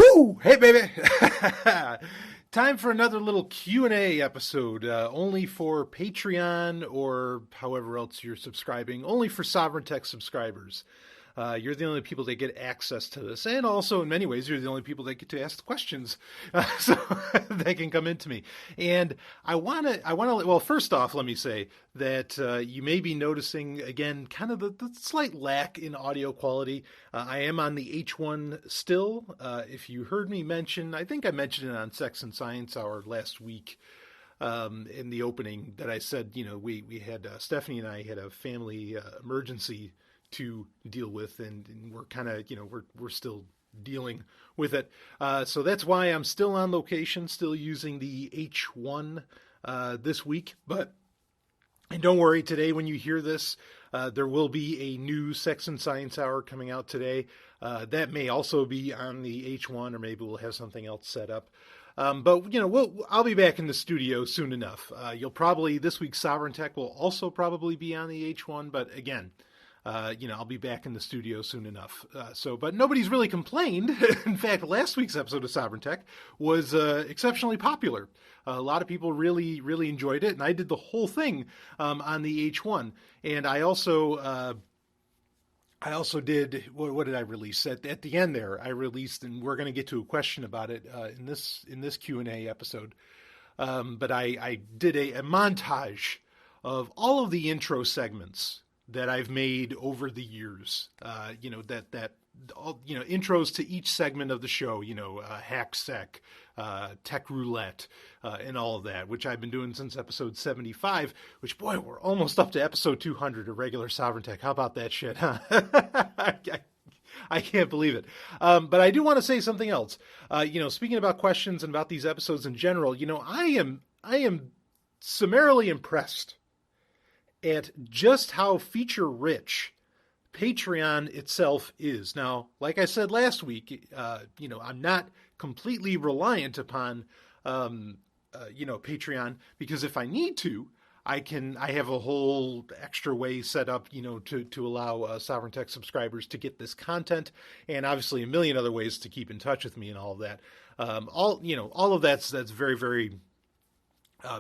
Woo! Hey, baby! Time for another little Q&A episode, only for Patreon or however else you're subscribing, only for Sovereign Tech subscribers. You're the only people that get access to this, and also in many ways you're the only people that get to ask the questions, so that can come into me. And I want to. Well, first off, let me say that you may be noticing again kind of the slight lack in audio quality. I am on the H1 still. If you heard me mention, I think I mentioned it on Sex and Science Hour last week. In the opening, that I said, we had Stephanie and I had a family emergency to deal with, and we're kind of, we're still dealing with it. So that's why I'm still on location, still using the H1 this week. And don't worry, today when you hear this, there will be a new Sex and Science Hour coming out today. That may also be on the H1, or maybe we'll have something else set up. But I'll be back in the studio soon enough. This week's Sovereign Tech will also probably be on the H1, but again, I'll be back in the studio soon enough. But nobody's really complained. In fact, last week's episode of Sovereign Tech was exceptionally popular. A lot of people really, really enjoyed it, and I did the whole thing on the H1. And I also did, what did I release? At the end there, I released, and we're going to get to a question about it in this Q&A episode. But I did a montage of all of the intro segments that I've made over the years, intros to each segment of the show, Hack Sec, Tech Roulette, and all of that, which I've been doing since episode 75, which, boy, we're almost up to episode 200 of regular Sovereign Tech. How about that shit, huh? I can't believe it. But I do want to say something else. Speaking about questions and about these episodes in general, I am summarily impressed at just how feature-rich Patreon itself is. Now, like I said last week, I'm not completely reliant upon, Patreon, because if I need to, I have a whole extra way set up, to allow Sovereign Tech subscribers to get this content, and obviously a million other ways to keep in touch with me and all of that. All of that's very, very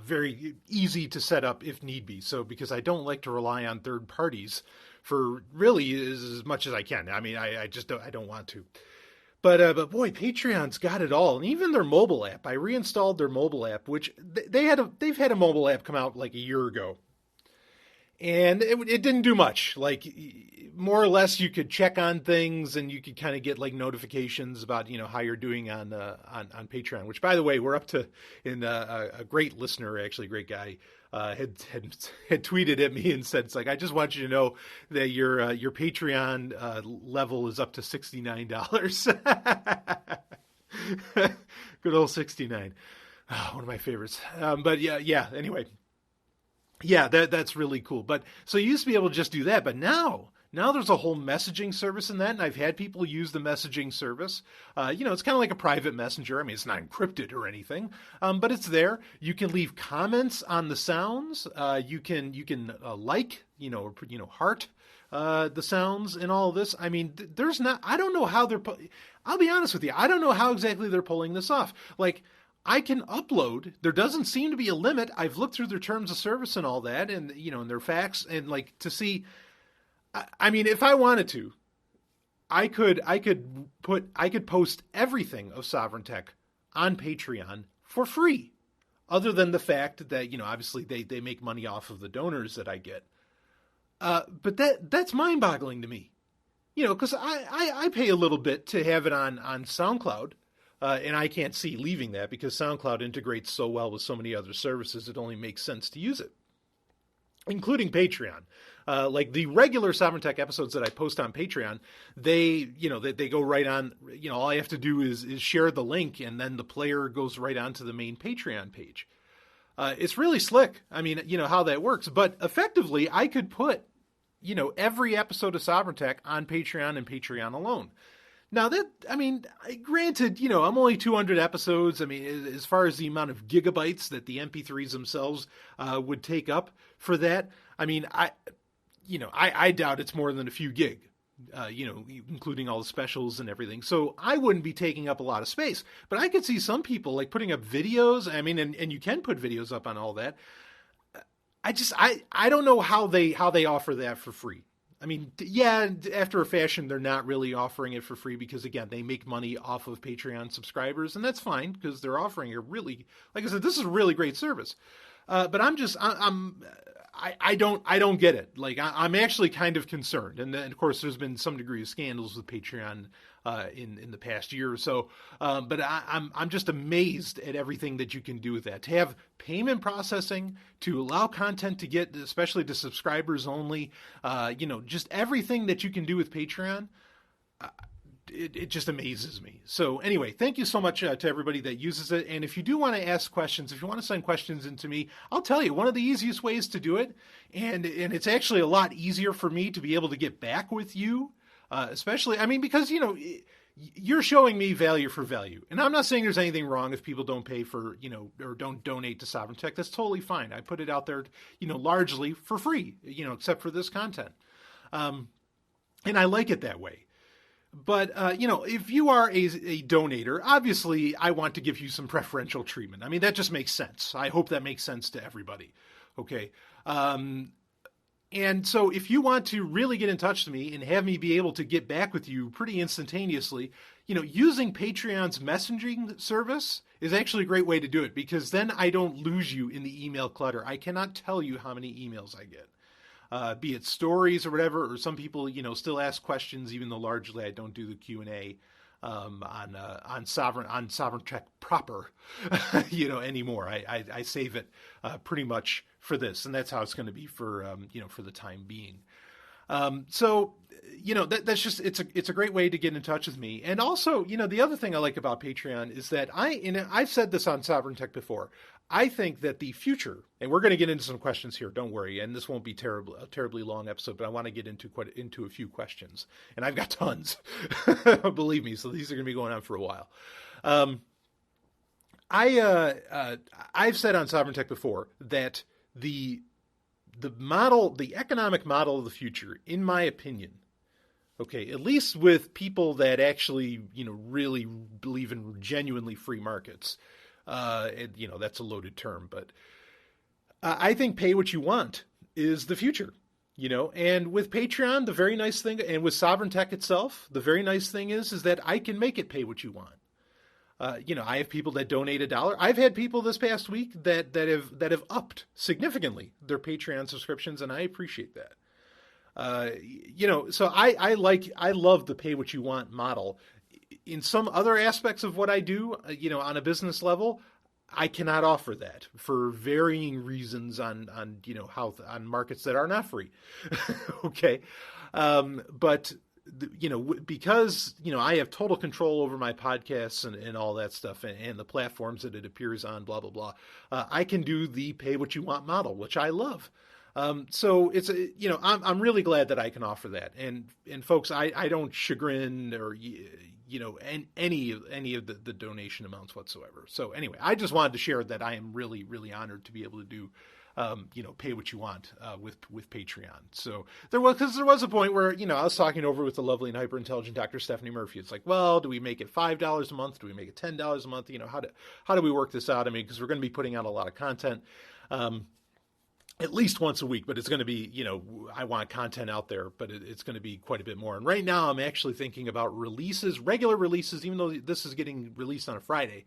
very easy to set up if need be. So, because I don't like to rely on third parties for really as much as I can. I mean, I just don't want to. But boy, Patreon's got it all, and even their mobile app. I reinstalled their mobile app, which they've had a mobile app come out like a year ago, and it didn't do much. Like, more or less, you could check on things, and you could kind of get like notifications about how you're doing on Patreon. Which, by the way, we're up to. In a great listener, actually, a great guy, had tweeted at me and said, "It's like, I just want you to know that your Patreon level is up to $69." Good old 69. Oh, one of my favorites. But yeah. Anyway. Yeah, that's really cool. But so you used to be able to just do that, but now there's a whole messaging service in that, and I've had people use the messaging service. It's kind of like a private messenger. I mean, it's not encrypted or anything, but it's there. You can leave comments on the sounds. You can heart the sounds and all of this. I mean, I don't know how I'll be honest with you. I don't know how exactly they're pulling this off. Like, I can upload. There doesn't seem to be a limit. I've looked through their terms of service and all that, and and their facts, and like to see. I mean, if I wanted to, I could post everything of Sovereign Tech on Patreon for free, other than the fact that obviously they make money off of the donors that I get. But that's mind-boggling to me, because I pay a little bit to have it on SoundCloud. And I can't see leaving that, because SoundCloud integrates so well with so many other services, it only makes sense to use it, including Patreon. Like the regular Sovereign Tech episodes that I post on Patreon, they go right on. All I have to do is share the link, and then the player goes right onto the main Patreon page. It's really slick. I mean, how that works. But effectively, I could put, every episode of Sovereign Tech on Patreon and Patreon alone. Now granted, I'm only 200 episodes. I mean, as far as the amount of gigabytes that the MP3s themselves would take up for that, I mean, I doubt it's more than a few gig. including all the specials and everything. So I wouldn't be taking up a lot of space. But I could see some people like putting up videos. I mean, and you can put videos up on all that. I don't know how they offer that for free. I mean, yeah, after a fashion, they're not really offering it for free because, again, they make money off of Patreon subscribers, and that's fine because they're offering a really, like I said, this is a really great service. But I don't get it. Like I'm actually kind of concerned, and then, of course, there's been some degree of scandals with Patreon in the past year or so. But I'm just amazed at everything that you can do with that. To have payment processing, to allow content to get, especially to subscribers only, just everything that you can do with Patreon. It just amazes me. So anyway, thank you so much to everybody that uses it. And if you do want to ask questions, if you want to send questions into me, I'll tell you one of the easiest ways to do it. And it's actually a lot easier for me to be able to get back with you, especially, I mean, because, you're showing me value for value. And I'm not saying there's anything wrong if people don't pay for, or don't donate to Sovereign Tech. That's totally fine. I put it out there, largely for free, except for this content. And I like it that way. But, if you are a donator, obviously I want to give you some preferential treatment. I mean, that just makes sense. I hope that makes sense to everybody. Okay. And so if you want to really get in touch with me and have me be able to get back with you pretty instantaneously, using Patreon's messaging service is actually a great way to do it because then I don't lose you in the email clutter. I cannot tell you how many emails I get. Be it stories or whatever, or some people, still ask questions, even though largely I don't do the Q&A on Sovereign Tech proper, anymore. I save it pretty much for this, and that's how it's going to be for for the time being. So that's just it's a great way to get in touch with me. And also, the other thing I like about Patreon is that I've said this on Sovereign Tech before. I think that the future, and we're going to get into some questions here, don't worry, and this won't be a terribly long episode, but I want to get into a few questions, and I've got tons, believe me, so these are going to be going on for a while. I've said on Sovereign Tech before that the economic model of the future, in my opinion, okay, at least with people that actually, really believe in genuinely free markets, that's a loaded term, but I think pay what you want is the future, and with Patreon, the very nice thing, and with Sovereign Tech itself, the very nice thing is that I can make it pay what you want. I have people that donate $1. I've had people this past week that have upped significantly their Patreon subscriptions, and I appreciate that. So I love the pay what you want model. In some other aspects of what I do, on a business level, I cannot offer that for varying reasons on on markets that are not free. Okay. But because, I have total control over my podcasts and all that stuff and the platforms that it appears on, blah, blah, blah. I can do the pay what you want model, which I love. So it's, I'm really glad that I can offer that. And folks, I don't chagrin or, any of the donation amounts whatsoever. So anyway, I just wanted to share that I am really, really honored to be able to do, pay what you want, with Patreon. So there was a point where, I was talking over with the lovely and hyper intelligent Dr. Stephanie Murphy. It's like, well, do we make it $5 a month? Do we make it $10 a month? How do we work this out? I mean, because we're going to be putting out a lot of content, at least once a week, but it's going to be, I want content out there, but it's going to be quite a bit more. And right now I'm actually thinking about regular releases, even though this is getting released on a Friday.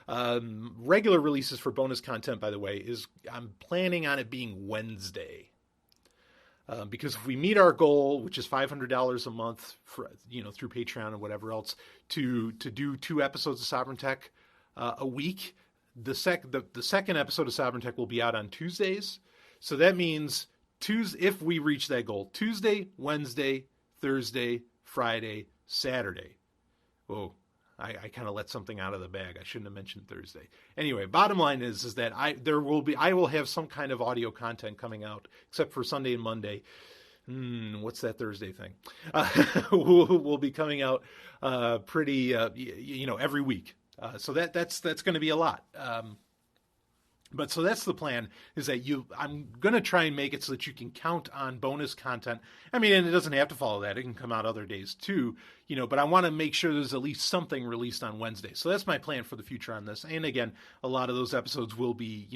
Regular releases for bonus content, by the way, I'm planning on it being Wednesday. Because if we meet our goal, which is $500 a month for, through Patreon and whatever else, to do 2 episodes of Sovereign Tech a week, the second episode of Sovereign Tech will be out on Tuesdays. So that means if we reach that goal, Tuesday, Wednesday, Thursday, Friday, Saturday. Whoa, I kind of let something out of the bag. I shouldn't have mentioned Thursday. Anyway, bottom line is that I will have some kind of audio content coming out, except for Sunday and Monday. What's that Thursday thing? Will be coming out pretty every week. So that's going to be a lot. But so that's the plan, is that I'm going to try and make it so that you can count on bonus content. I mean, and it doesn't have to follow that. It can come out other days too, but I want to make sure there's at least something released on Wednesday. So that's my plan for the future on this. And again, a lot of those episodes will be,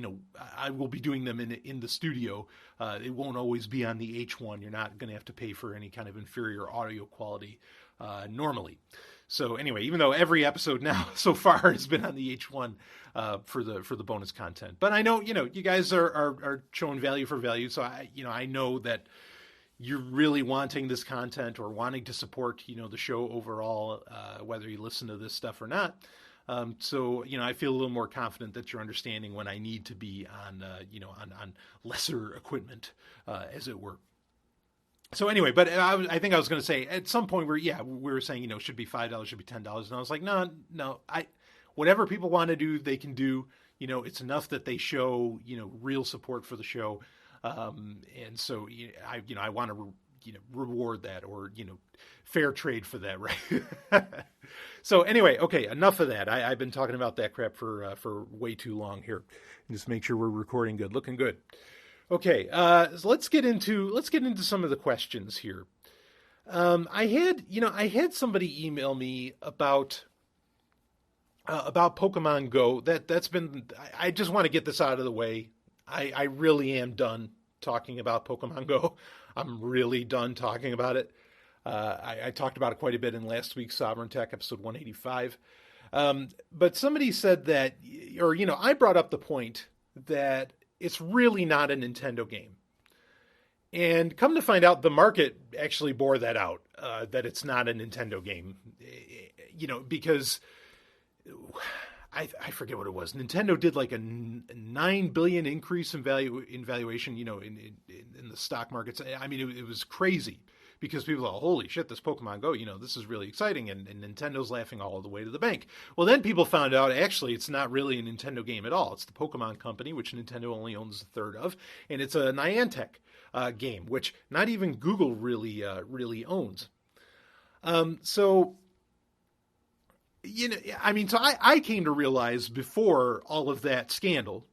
I will be doing them in the studio. It won't always be on the H1. You're not going to have to pay for any kind of inferior audio quality normally. So anyway, even though every episode now so far has been on the H1 for the bonus content, but I know you guys are showing value for value, so I know that you're really wanting this content or wanting to support the show overall, whether you listen to this stuff or not. So I feel a little more confident that you're understanding when I need to be on on lesser equipment, as it were. So anyway, but I think I was going to say at some point we were saying, should be $5, should be $10. And I was like, no, whatever people want to do, they can do. It's enough that they show, real support for the show. And so I want to, reward that or, fair trade for that. Right. So anyway, okay, enough of that. I've been talking about that crap for way too long here. Just make sure we're recording good, looking good. Okay, so let's get into some of the questions here. I had somebody email me about Pokemon Go. That's been. I just want to get this out of the way. I really am done talking about Pokemon Go. I'm really done talking about it. I talked about it quite a bit in last week's Sovereign Tech episode 185. But somebody said that, or I brought up the point that it's really not a Nintendo game. And come to find out, the market actually bore that out, that it's not a Nintendo game. Because I forget what it was. Nintendo did like a 9 billion increase in valuation, in the stock markets. I mean, it was crazy. Because people thought, holy shit, this Pokemon Go, this is really exciting, and Nintendo's laughing all the way to the bank. Well, then people found out, actually, it's not really a Nintendo game at all. It's the Pokemon Company, which Nintendo only owns a third of, and it's a Niantic game, which not even Google really owns. So I came to realize before all of that scandal,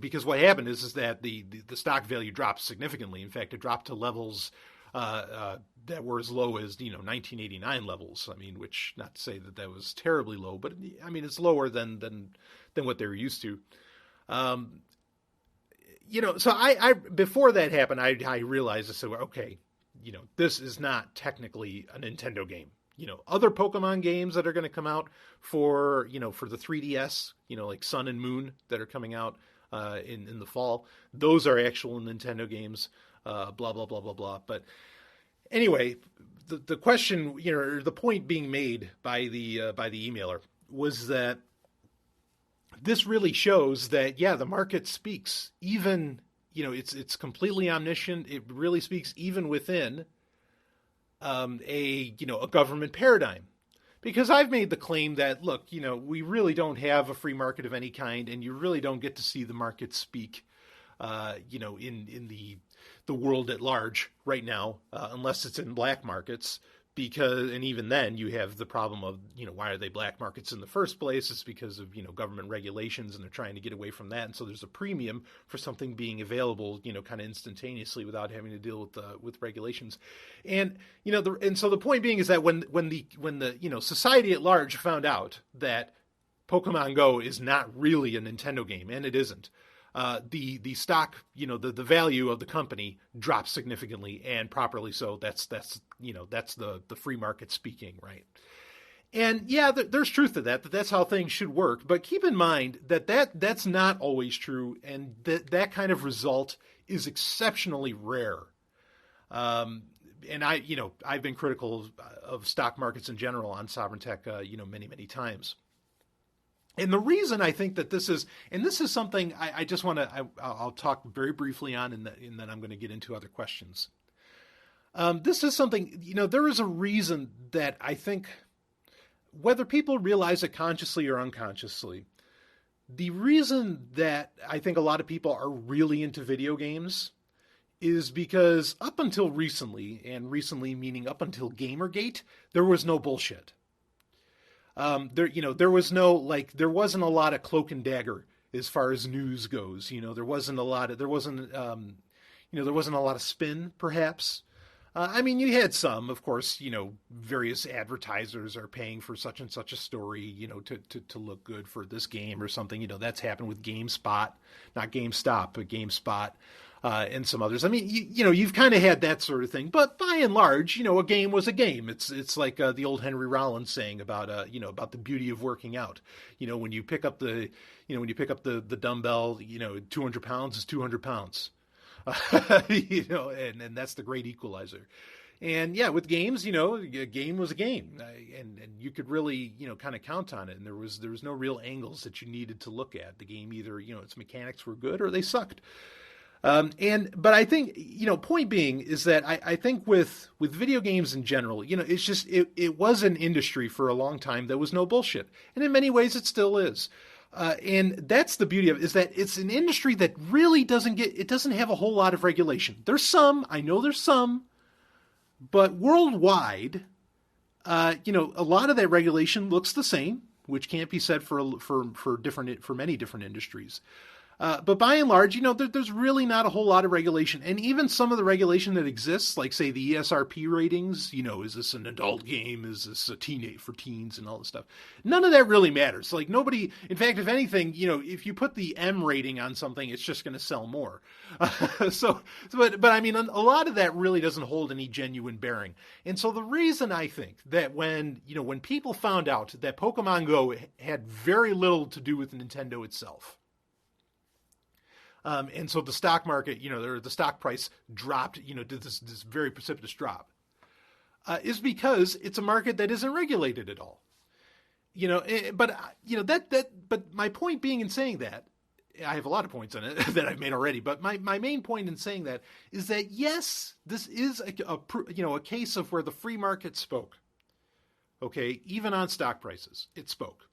because what happened is that the stock value dropped significantly. In fact, it dropped to levels that were as low as 1989 levels. I mean, which, not to say that was terribly low, but I mean it's lower than what they were used to. So I before that happened, I realized, I said, okay, this is not technically a Nintendo game. Other Pokemon games that are going to come out for the 3DS, like Sun and Moon that are coming out in the fall. Those are actual Nintendo games, blah, blah, blah, blah, blah. But anyway, the question, the point being made by the emailer was that this really shows that, the market speaks. Even, it's completely omniscient. It really speaks even within a government paradigm, because I've made the claim that, look, we really don't have a free market of any kind, and you really don't get to see the market speak, in the world at large right now, unless it's in black markets. And even then you have the problem of, why are they black markets in the first place? It's because of, government regulations, and they're trying to get away from that. And so there's a premium for something being available, kind of instantaneously without having to deal with regulations. And, so the point being is that when the society at large found out that Pokemon Go is not really a Nintendo game, and it isn't, the stock, the value of the company drops significantly, and properly so. That's the free market speaking, right? And there's truth to that that's how things should work. But keep in mind that's not always true, and that kind of result is exceptionally rare. And I've been critical of stock markets in general on Sovereign Tech, many, many times. And the reason I think that this is something I just want to, I'll talk very briefly on, and then I'm going to get into other questions. This is something, there is a reason that I think, whether people realize it consciously or unconsciously, the reason that I think a lot of people are really into video games is because up until recently, and recently meaning up until Gamergate, there was no bullshit. There was no, there wasn't a lot of cloak and dagger as far as news goes. There wasn't a lot of, there wasn't a lot of spin, perhaps. You had some, of course, various advertisers are paying for such and such a story, to look good for this game or something. That's happened with GameSpot, not GameStop, but GameSpot, and some others. You've kind of had that sort of thing, but by and large, a game was a game. It's like the old Henry Rollins saying about the beauty of working out. When you pick up the dumbbell, 200 pounds is 200 pounds. And that's the great equalizer. And yeah, with games, a game was a game, and you could really, kind of count on it. And there was no real angles that you needed to look at. The game either, its mechanics were good or they sucked. But I think, point being is that I think with video games in general, it's just, it was an industry for a long time that was no bullshit. And in many ways it still is. And that's the beauty of it, is that it's an industry that really doesn't have a whole lot of regulation. I know there's some, but worldwide, a lot of that regulation looks the same, which can't be said for many different industries. But by and large, there's really not a whole lot of regulation. And even some of the regulation that exists, like, say, the ESRP ratings, is this an adult game? Is this a for teens and all this stuff? None of that really matters. Like, nobody, in fact, if anything, if you put the M rating on something, it's just going to sell more. But a lot of that really doesn't hold any genuine bearing. And so the reason I think that when people found out that Pokemon Go had very little to do with Nintendo itself, and so the stock market, the stock price dropped, did this very precipitous drop, is because it's a market that isn't regulated at all. But my point being in saying that, I have a lot of points on it that I've made already, but my main point in saying that is that, yes, this is a case of where the free market spoke. Okay, even on stock prices, it spoke.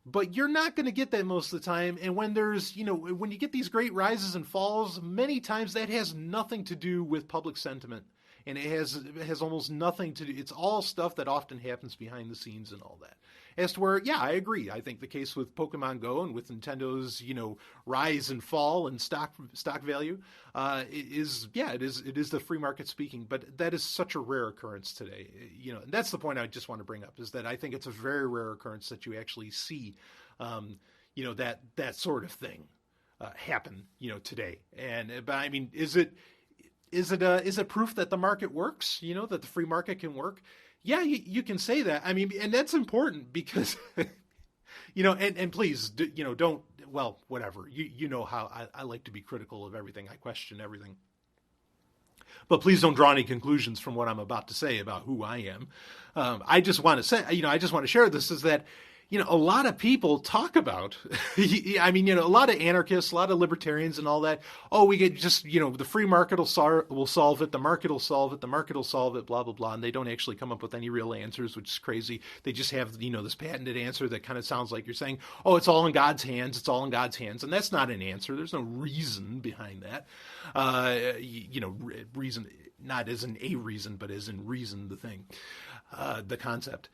But you're not going to get that most of the time. And when when you get these great rises and falls, many times that has nothing to do with public sentiment. And it has almost nothing to do. It's all stuff that often happens behind the scenes and all that. As to where, yeah, I agree. I think the case with Pokemon Go and with Nintendo's, rise and fall and stock value, it is the free market speaking. But that is such a rare occurrence today. And that's the point I just want to bring up, is that I think it's a very rare occurrence that you actually see, that sort of thing happen, today. But is it proof that the market works? That the free market can work? Yeah, you can say that. And that's important because, and please, don't, well, whatever. You know how I like to be critical of everything. I question everything. But please don't draw any conclusions from what I'm about to say about who I am. I just want to say, I just want to share this, is that, a lot of people talk about, a lot of anarchists, a lot of libertarians and all that. Oh, we get just, the free market will solve it. The market will solve it. The market will solve it, blah, blah, blah. And they don't actually come up with any real answers, which is crazy. They just have, this patented answer that kind of sounds like you're saying, oh, it's all in God's hands. It's all in God's hands. And that's not an answer. There's no reason behind that. Reason, not as in a reason, but as in reason, the thing, the concept.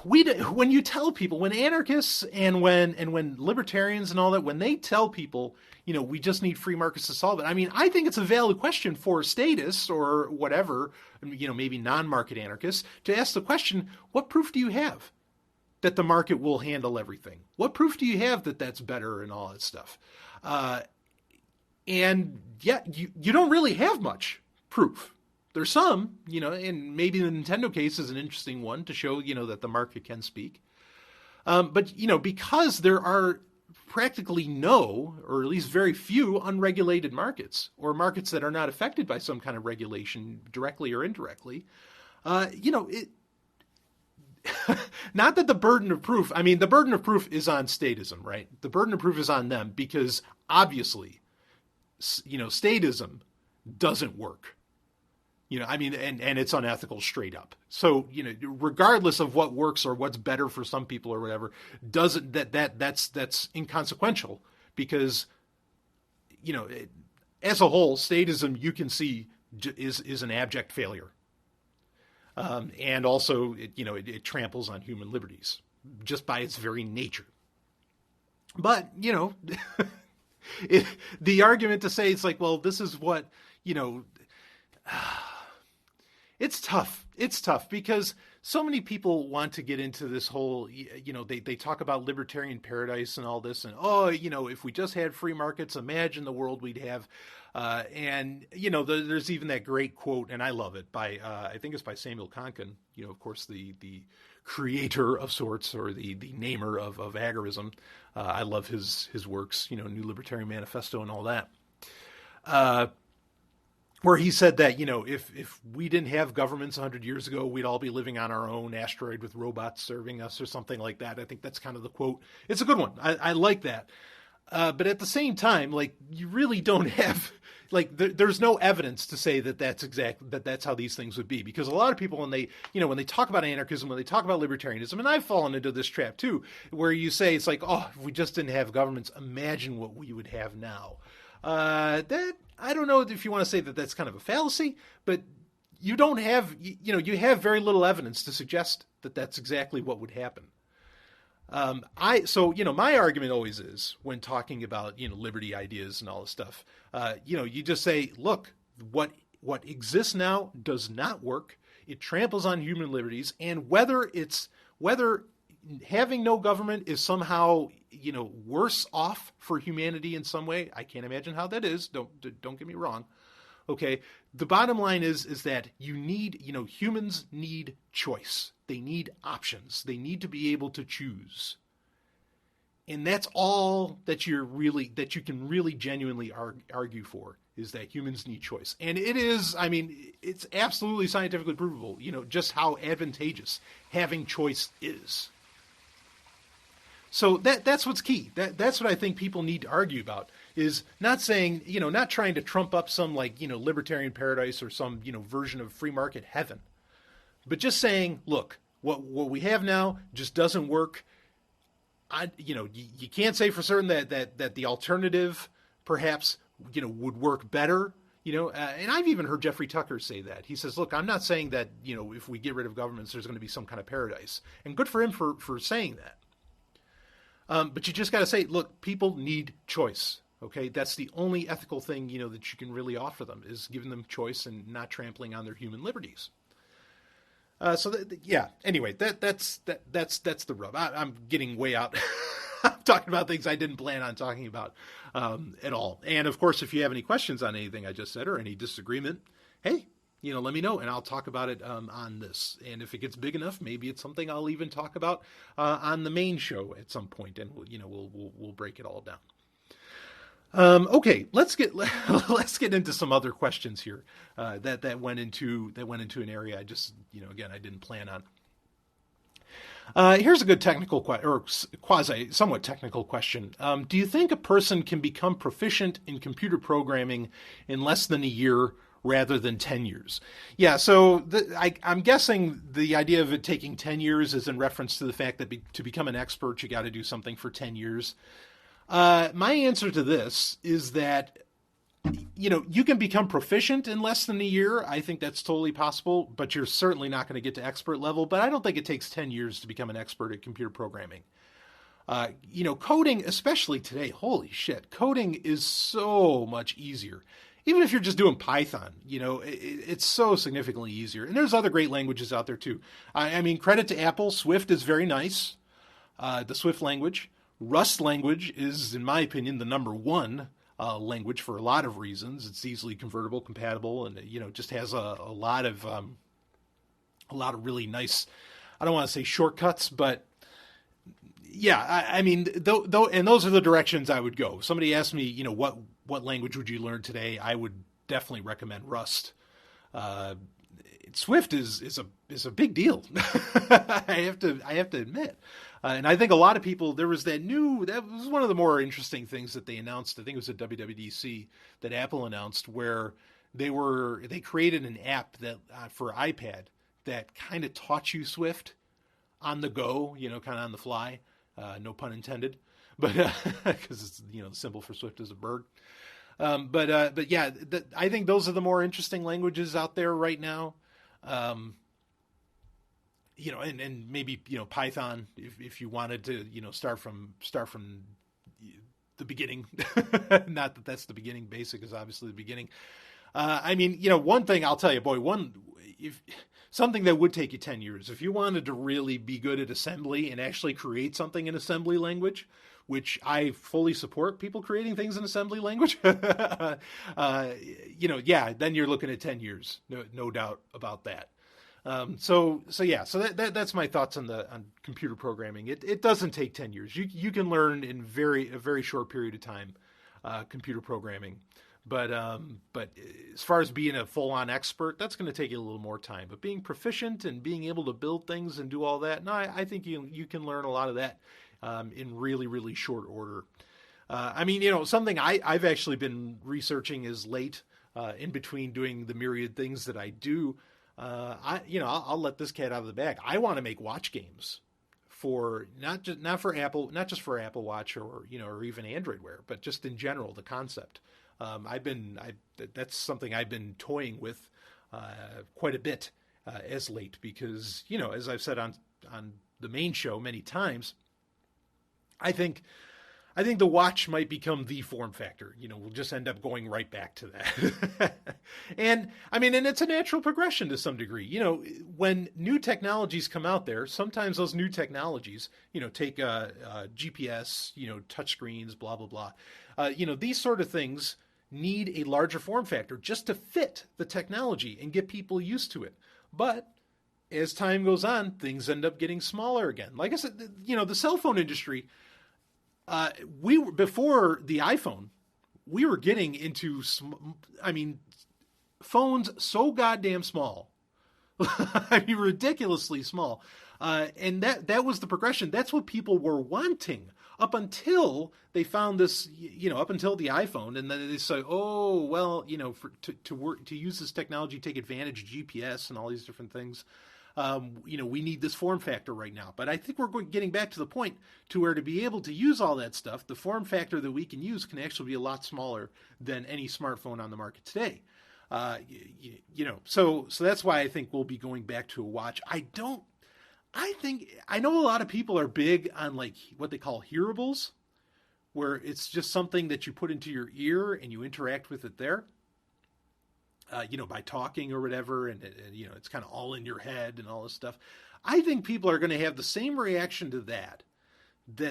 When you tell people, when anarchists and when libertarians and all that, when they tell people, we just need free markets to solve it. I think it's a valid question for statists or whatever, maybe non-market anarchists, to ask the question, what proof do you have that the market will handle everything? What proof do you have that that's better and all that stuff? And yeah, you don't really have much proof. There's some, and maybe the Nintendo case is an interesting one to show, that the market can speak. But, because there are practically no, or at least very few, unregulated markets, or markets that are not affected by some kind of regulation directly or indirectly, not that the burden of proof, the burden of proof is on statism, right? The burden of proof is on them because obviously, statism doesn't work. And it's unethical straight up. So, regardless of what works or what's better for some people or whatever, doesn't that's inconsequential because, as a whole, statism, you can see is an abject failure. And also, it tramples on human liberties. just by its very nature. But, the argument to say it's like, well, this is what, it's tough. It's tough because so many people want to get into this whole, they talk about libertarian paradise and all this and, if we just had free markets, imagine the world we'd have. There's even that great quote, and I love it, by, I think it's by Samuel Konkin, of course, the creator of sorts, or the namer of agorism. I love his works, New Libertarian Manifesto and all that. Where he said that, if we didn't have governments 100 years ago, we'd all be living on our own asteroid with robots serving us or something like that. I think that's kind of the quote. It's a good one. I like that. But at the same time, like, you really don't have, like, there's no evidence to say that that's how these things would be. Because a lot of people, when they talk about anarchism, when they talk about libertarianism, and I've fallen into this trap too, where you say, it's like, if we just didn't have governments, imagine what we would have now. That, I don't know if you want to say that that's kind of a fallacy, but you don't have, you have very little evidence to suggest that that's exactly what would happen. My argument always is, when talking about, liberty ideas and all this stuff, you just say, look, what exists now does not work. It tramples on human liberties. And whether having no government is somehow, worse off for humanity in some way, I can't imagine how that is. Don't get me wrong. Okay. The bottom line is that you need, humans need choice. They need options. They need to be able to choose. And that's all that you can really genuinely argue for, is that humans need choice. And it is, it's absolutely scientifically provable, just how advantageous having choice is. So that's what's key. That's what I think people need to argue about, is not saying, not trying to trump up some, like, libertarian paradise or some, version of free market heaven, but just saying, look, what we have now just doesn't work. You can't say for certain that the alternative perhaps, would work better, and I've even heard Jeffrey Tucker say that. He says, look, I'm not saying that, if we get rid of governments, there's going to be some kind of paradise, and good for him for saying that. But you just got to say, look, people need choice. Okay, that's the only ethical thing, that you can really offer them, is giving them choice and not trampling on their human liberties. Anyway, that's the rub. I'm getting way out. I'm talking about things I didn't plan on talking about at all. And of course, if you have any questions on anything I just said, or any disagreement, hey, let me know, and I'll talk about it on this. And if it gets big enough, maybe it's something I'll even talk about on the main show at some point, and we'll break it all down. Okay, let's get into some other questions here that went into an area I just, again, I didn't plan on. Here's a good technical or quasi somewhat technical question. Do you think a person can become proficient in computer programming in less than a year rather than 10 years? Yeah, so I'm guessing the idea of it taking 10 years is in reference to the fact that to become an expert, you got to do something for 10 years. My answer to this is that, you can become proficient in less than a year. I think that's totally possible, but you're certainly not going to get to expert level. But I don't think it takes 10 years to become an expert at computer programming. Coding, especially today, holy shit, coding is so much easier. Even if you're just doing Python, it's so significantly easier. And there's other great languages out there too. Credit to Apple. Swift is very nice. The Swift language. Rust language is, in my opinion, the number one language for a lot of reasons. It's easily convertible, compatible, and just has a lot of really nice. I don't want to say shortcuts, but yeah, and those are the directions I would go. If somebody asked me, what language would you learn today? I would definitely recommend Rust. Swift is a big deal. I have to admit. And I think a lot of people, that was one of the more interesting things that they announced. I think it was at WWDC that Apple announced, where they created an app that for iPad that kind of taught you Swift on the go, kind of on the fly. No pun intended, but because it's the symbol for Swift is a bird. But yeah, I think those are the more interesting languages out there right now. and maybe, Python, if you wanted to, start from the beginning. Not that that's the beginning. Basic is obviously the beginning. One thing I'll tell you, boy, something that would take you 10 years, if you wanted to really be good at assembly and actually create something in assembly language, which I fully support people creating things in assembly language, then you're looking at 10 years. No doubt about that. So that's my thoughts on computer programming. It doesn't take 10 years. You can learn in a very short period of time, computer programming. But as far as being a full-on expert, that's going to take you a little more time. But being proficient and being able to build things and do all that, no, I think you can learn a lot of that in really, really short order. Something I've actually been researching is late in between doing the myriad things that I do. I'll let this cat out of the bag. I want to make watch games for not just for Apple Watch or even Android Wear, but just in general, the concept. That's something I've been toying with quite a bit as late because, as I've said on the main show many times, I think the watch might become the form factor. We'll just end up going right back to that. and it's a natural progression to some degree. When new technologies come out there, sometimes those new technologies, take GPS, touchscreens, blah, blah, blah. These sort of things need a larger form factor just to fit the technology and get people used to it. But as time goes on, things end up getting smaller again. Like I said, the cell phone industry, before the iPhone, we were getting into, phones so goddamn small, ridiculously small. And that was the progression. That's what people were wanting up until they found this, up until the iPhone. And then they say, oh, well, to use this technology, take advantage of GPS and all these different things. We need this form factor right now. But I think we're getting back to the point to where to be able to use all that stuff, the form factor that we can use can actually be a lot smaller than any smartphone on the market today. So that's why I think we'll be going back to a watch. I know a lot of people are big on like what they call hearables, where it's just something that you put into your ear and you interact with it there. By talking or whatever, and it's kind of all in your head and all this stuff. I think people are going to have the same reaction to that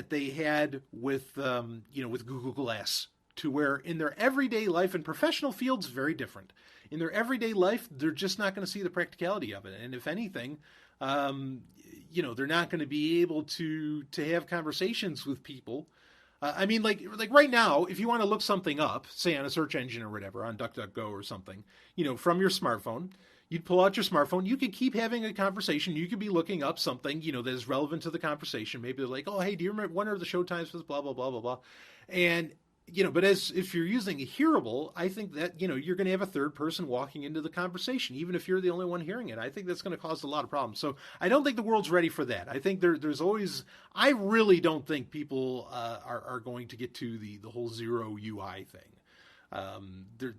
they had with Google Glass, to where in their everyday life, and professional fields very different. In their everyday life, they're just not going to see the practicality of it, and if anything, they're not going to be able to have conversations with people. Like right now, if you want to look something up, say on a search engine or whatever, on DuckDuckGo or something, from your smartphone, you'd pull out your smartphone. You could keep having a conversation. You could be looking up something, that is relevant to the conversation. Maybe they're like, oh, hey, do you remember when are the show times for this, blah, blah, blah, blah, blah. And, but if you're using a hearable, I think that, you're going to have a third person walking into the conversation, even if you're the only one hearing it. I think that's going to cause a lot of problems. So I don't think the world's ready for that. I think there's always, I really don't think people are going to get to the whole zero UI thing.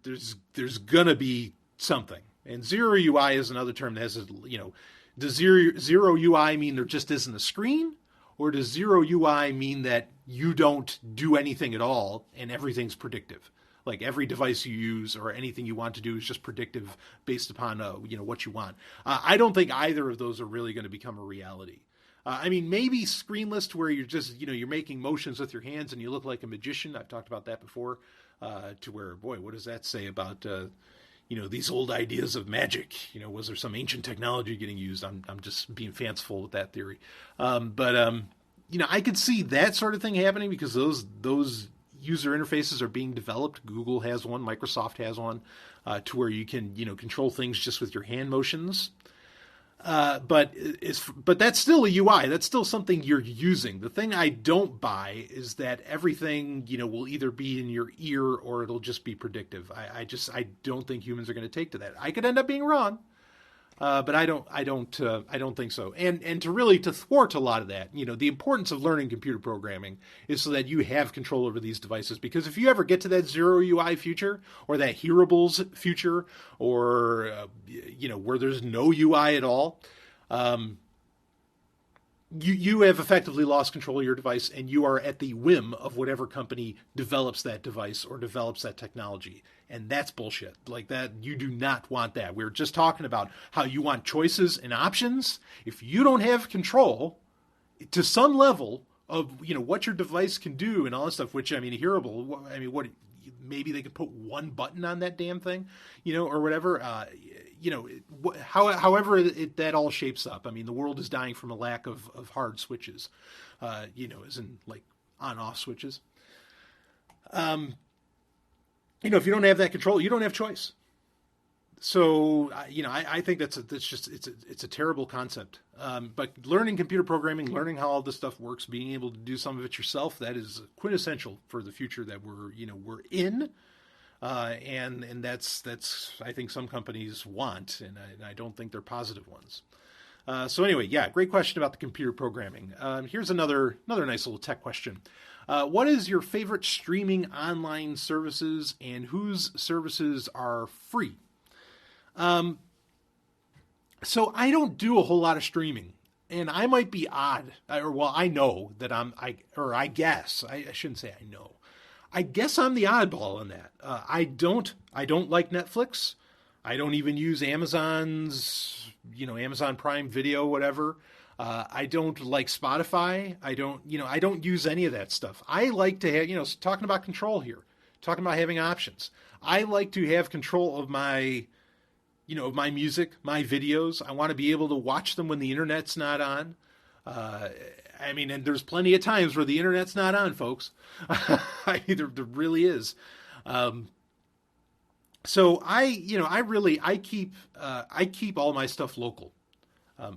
There's going to be something. And zero UI is another term that has, does zero UI mean there just isn't a screen? Or does zero UI mean that you don't do anything at all and everything's predictive? Like every device you use or anything you want to do is just predictive based upon what you want. I don't think either of those are really going to become a reality. Maybe screenless to where you're just, you're making motions with your hands and you look like a magician. I've talked about that before, to where, boy, what does that say about these old ideas of magic? Was there some ancient technology getting used? I'm just being fanciful with that theory. I could see that sort of thing happening because those user interfaces are being developed. Google has one, Microsoft has one, to where you can, control things just with your hand motions. But that's still a UI. That's still something you're using. The thing I don't buy is that everything, will either be in your ear or it'll just be predictive. I don't think humans are going to take to that. I could end up being wrong, but I don't think so. And to thwart a lot of that, the importance of learning computer programming is so that you have control over these devices. Because if you ever get to that zero UI future or that hearables future or, where there's no UI at all, you have effectively lost control of your device, and you are at the whim of whatever company develops that device or develops that technology. And that's bullshit. Like that, you do not want that. We were just talking about how you want choices and options. If you don't have control to some level of, what your device can do and all that stuff, which, hearable, what, maybe they could put one button on that damn thing, or whatever, however that all shapes up. I mean, the world is dying from a lack of hard switches, as in like on-off switches. If you don't have that control, you don't have choice. So, I think it's a terrible concept. But learning computer programming, learning how all this stuff works, being able to do some of it yourself, that is quintessential for the future that we're in. And that's I think some companies want, and I don't think they're positive ones. So anyway, yeah, great question about the computer programming. Here's another nice little tech question. What is your favorite streaming online services, and whose services are free? So I don't do a whole lot of streaming, and I might be odd, I know that I shouldn't say I know. I guess I'm the oddball in that. I don't like Netflix. I don't even use Amazon's, Amazon Prime Video, whatever. I don't like Spotify. I don't use any of that stuff. I like to have, talking about control here, talking about having options. I like to have control of my, of my music, my videos. I want to be able to watch them when the internet's not on. And there's plenty of times where the internet's not on, folks. There really is. So I keep all my stuff local.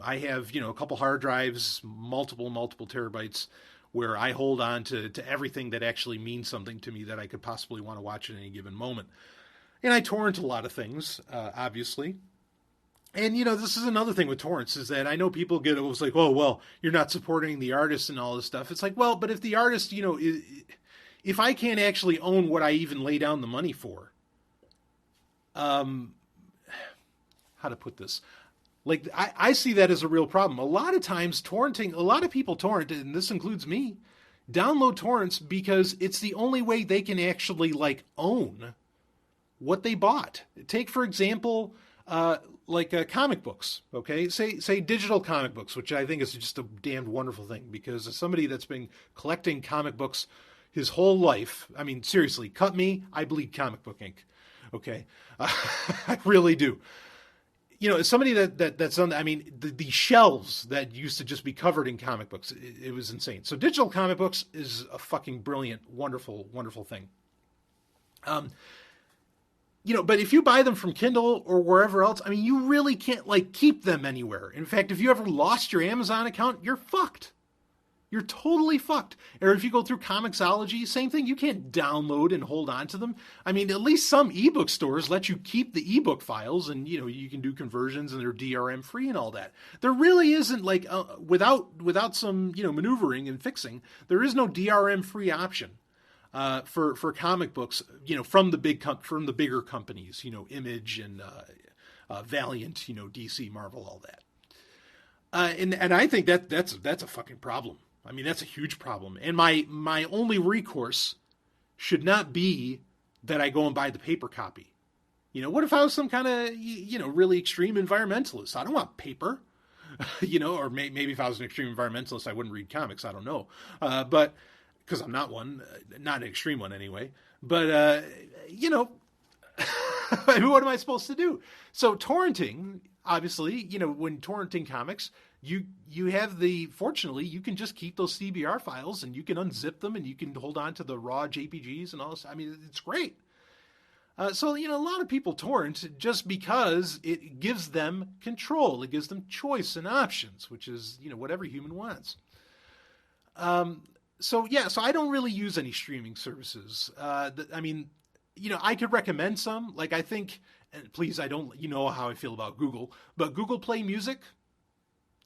I have, a couple hard drives, multiple terabytes, where I hold on to everything that actually means something to me that I could possibly want to watch at any given moment. And I torrent a lot of things, obviously. And, this is another thing with torrents, is that I know people get, it was like, oh, well, you're not supporting the artist and all this stuff. It's like, well, but if the artist, if I can't actually own what I even lay down the money for, how to put this? Like, I see that as a real problem. A lot of times torrenting, a lot of people torrent, and this includes me, download torrents because it's the only way they can actually, like, own what they bought. Take, for example, comic books, okay? Say digital comic books, which I think is just a damned wonderful thing, because as somebody that's been collecting comic books his whole life, seriously, cut me, I bleed comic book ink, okay? I really do. As somebody that's on, the shelves that used to just be covered in comic books, it was insane. So digital comic books is a fucking brilliant, wonderful, wonderful thing. But if you buy them from Kindle or wherever else, you really can't, keep them anywhere. In fact, if you ever lost your Amazon account, you're fucked. You're totally fucked. Or if you go through Comixology, same thing. You can't download and hold on to them. At least some ebook stores let you keep the ebook files, and, you can do conversions, and they're DRM free and all that. There really isn't, without some, maneuvering and fixing, there is no DRM free option. For comic books, from the bigger companies, Image and Valiant, DC, Marvel, all that. And I think that's a fucking problem. That's a huge problem. And my only recourse should not be that I go and buy the paper copy. What if I was some kind of really extreme environmentalist? I don't want paper. Or maybe if I was an extreme environmentalist, I wouldn't read comics. I don't know. But because I'm not one, not an extreme one anyway. But, what am I supposed to do? So torrenting, obviously, when torrenting comics, you have fortunately, you can just keep those CBR files, and you can unzip them, and you can hold on to the raw JPGs and all this. It's great. So, a lot of people torrent just because it gives them control. It gives them choice and options, which is, what every human wants. So I don't really use any streaming services. I could recommend some. I think, and please, I don't, how I feel about Google, but Google Play Music,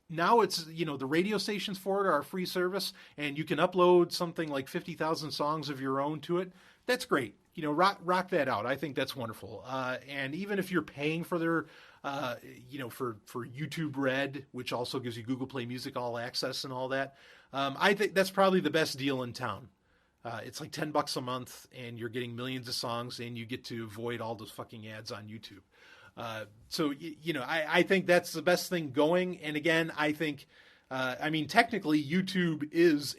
now it's, the radio stations for it are a free service, and you can upload something like 50,000 songs of your own to it. That's great. Rock that out. I think that's wonderful. And even if you're paying for their for YouTube Red, which also gives you Google Play Music All Access and all that. I think that's probably the best deal in town. It's like $10 a month, and you're getting millions of songs, and you get to avoid all those fucking ads on YouTube. I think that's the best thing going. And again, I think, technically, YouTube is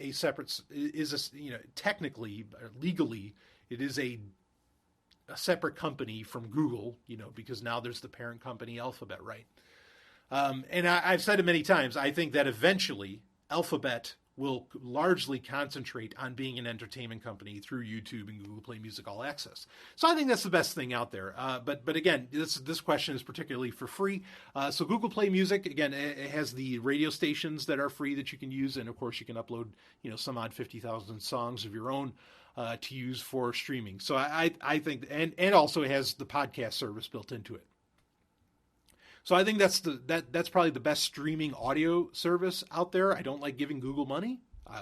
technically, legally, it is a separate company from Google, because now there's the parent company, Alphabet, right? And I've said it many times. I think that eventually Alphabet will largely concentrate on being an entertainment company through YouTube and Google Play Music All Access. So I think that's the best thing out there. But again, this question is particularly for free. So Google Play Music, again, it has the radio stations that are free that you can use. And of course you can upload, some odd 50,000 songs of your own to use for streaming. So I think, and also it has the podcast service built into it. So I think that's probably the best streaming audio service out there. I don't like giving Google money.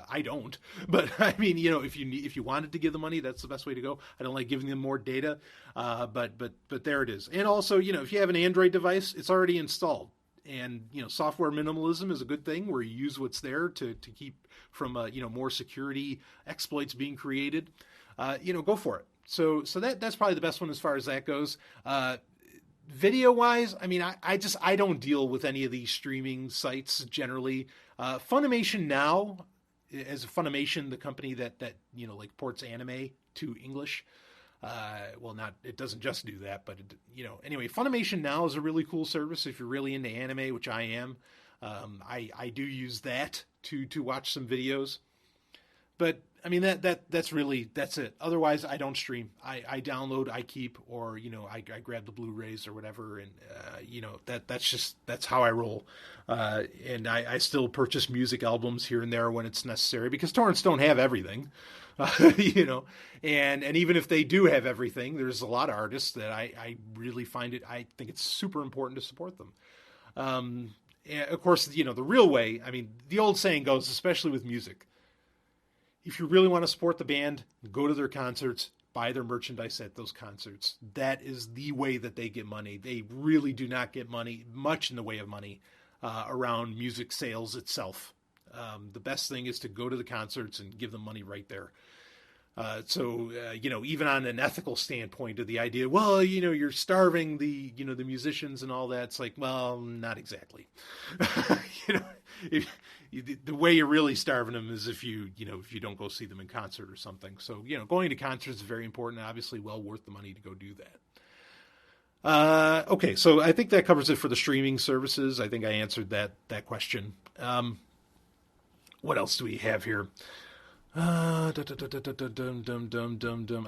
I don't, but if you wanted to give them money, that's the best way to go. I don't like giving them more data, but there it is. And also, if you have an Android device, it's already installed. And software minimalism is a good thing, where you use what's there to keep from more security exploits being created. Go for it. So that's probably the best one as far as that goes. Video wise, I don't deal with any of these streaming sites generally. Funimation now, as Funimation, the company that ports anime to English. It doesn't just do that, but anyway, Funimation Now is a really cool service if you're really into anime, which I am. I do use that to watch some videos, but that's it. Otherwise, I don't stream. I download, I keep, or I grab the Blu-rays or whatever, and that's how I roll. And I still purchase music albums here and there when it's necessary, because torrents don't have everything. And even if they do have everything, there's a lot of artists that I really I think it's super important to support them. And of course, the real way, the old saying goes, especially with music, if you really want to support the band, go to their concerts, buy their merchandise at those concerts. That is the way that they get money. They really do not get much in the way of money around music sales itself. The best thing is to go to the concerts and give them money right there. Even on an ethical standpoint of the idea, you're starving the musicians and all that. It's like, well, not exactly. The way you're really starving them is if you don't go see them in concert or something. So, going to concerts is very important. Obviously well worth the money to go do that. Okay. So I think that covers it for the streaming services. I think I answered that question. What else do we have here? I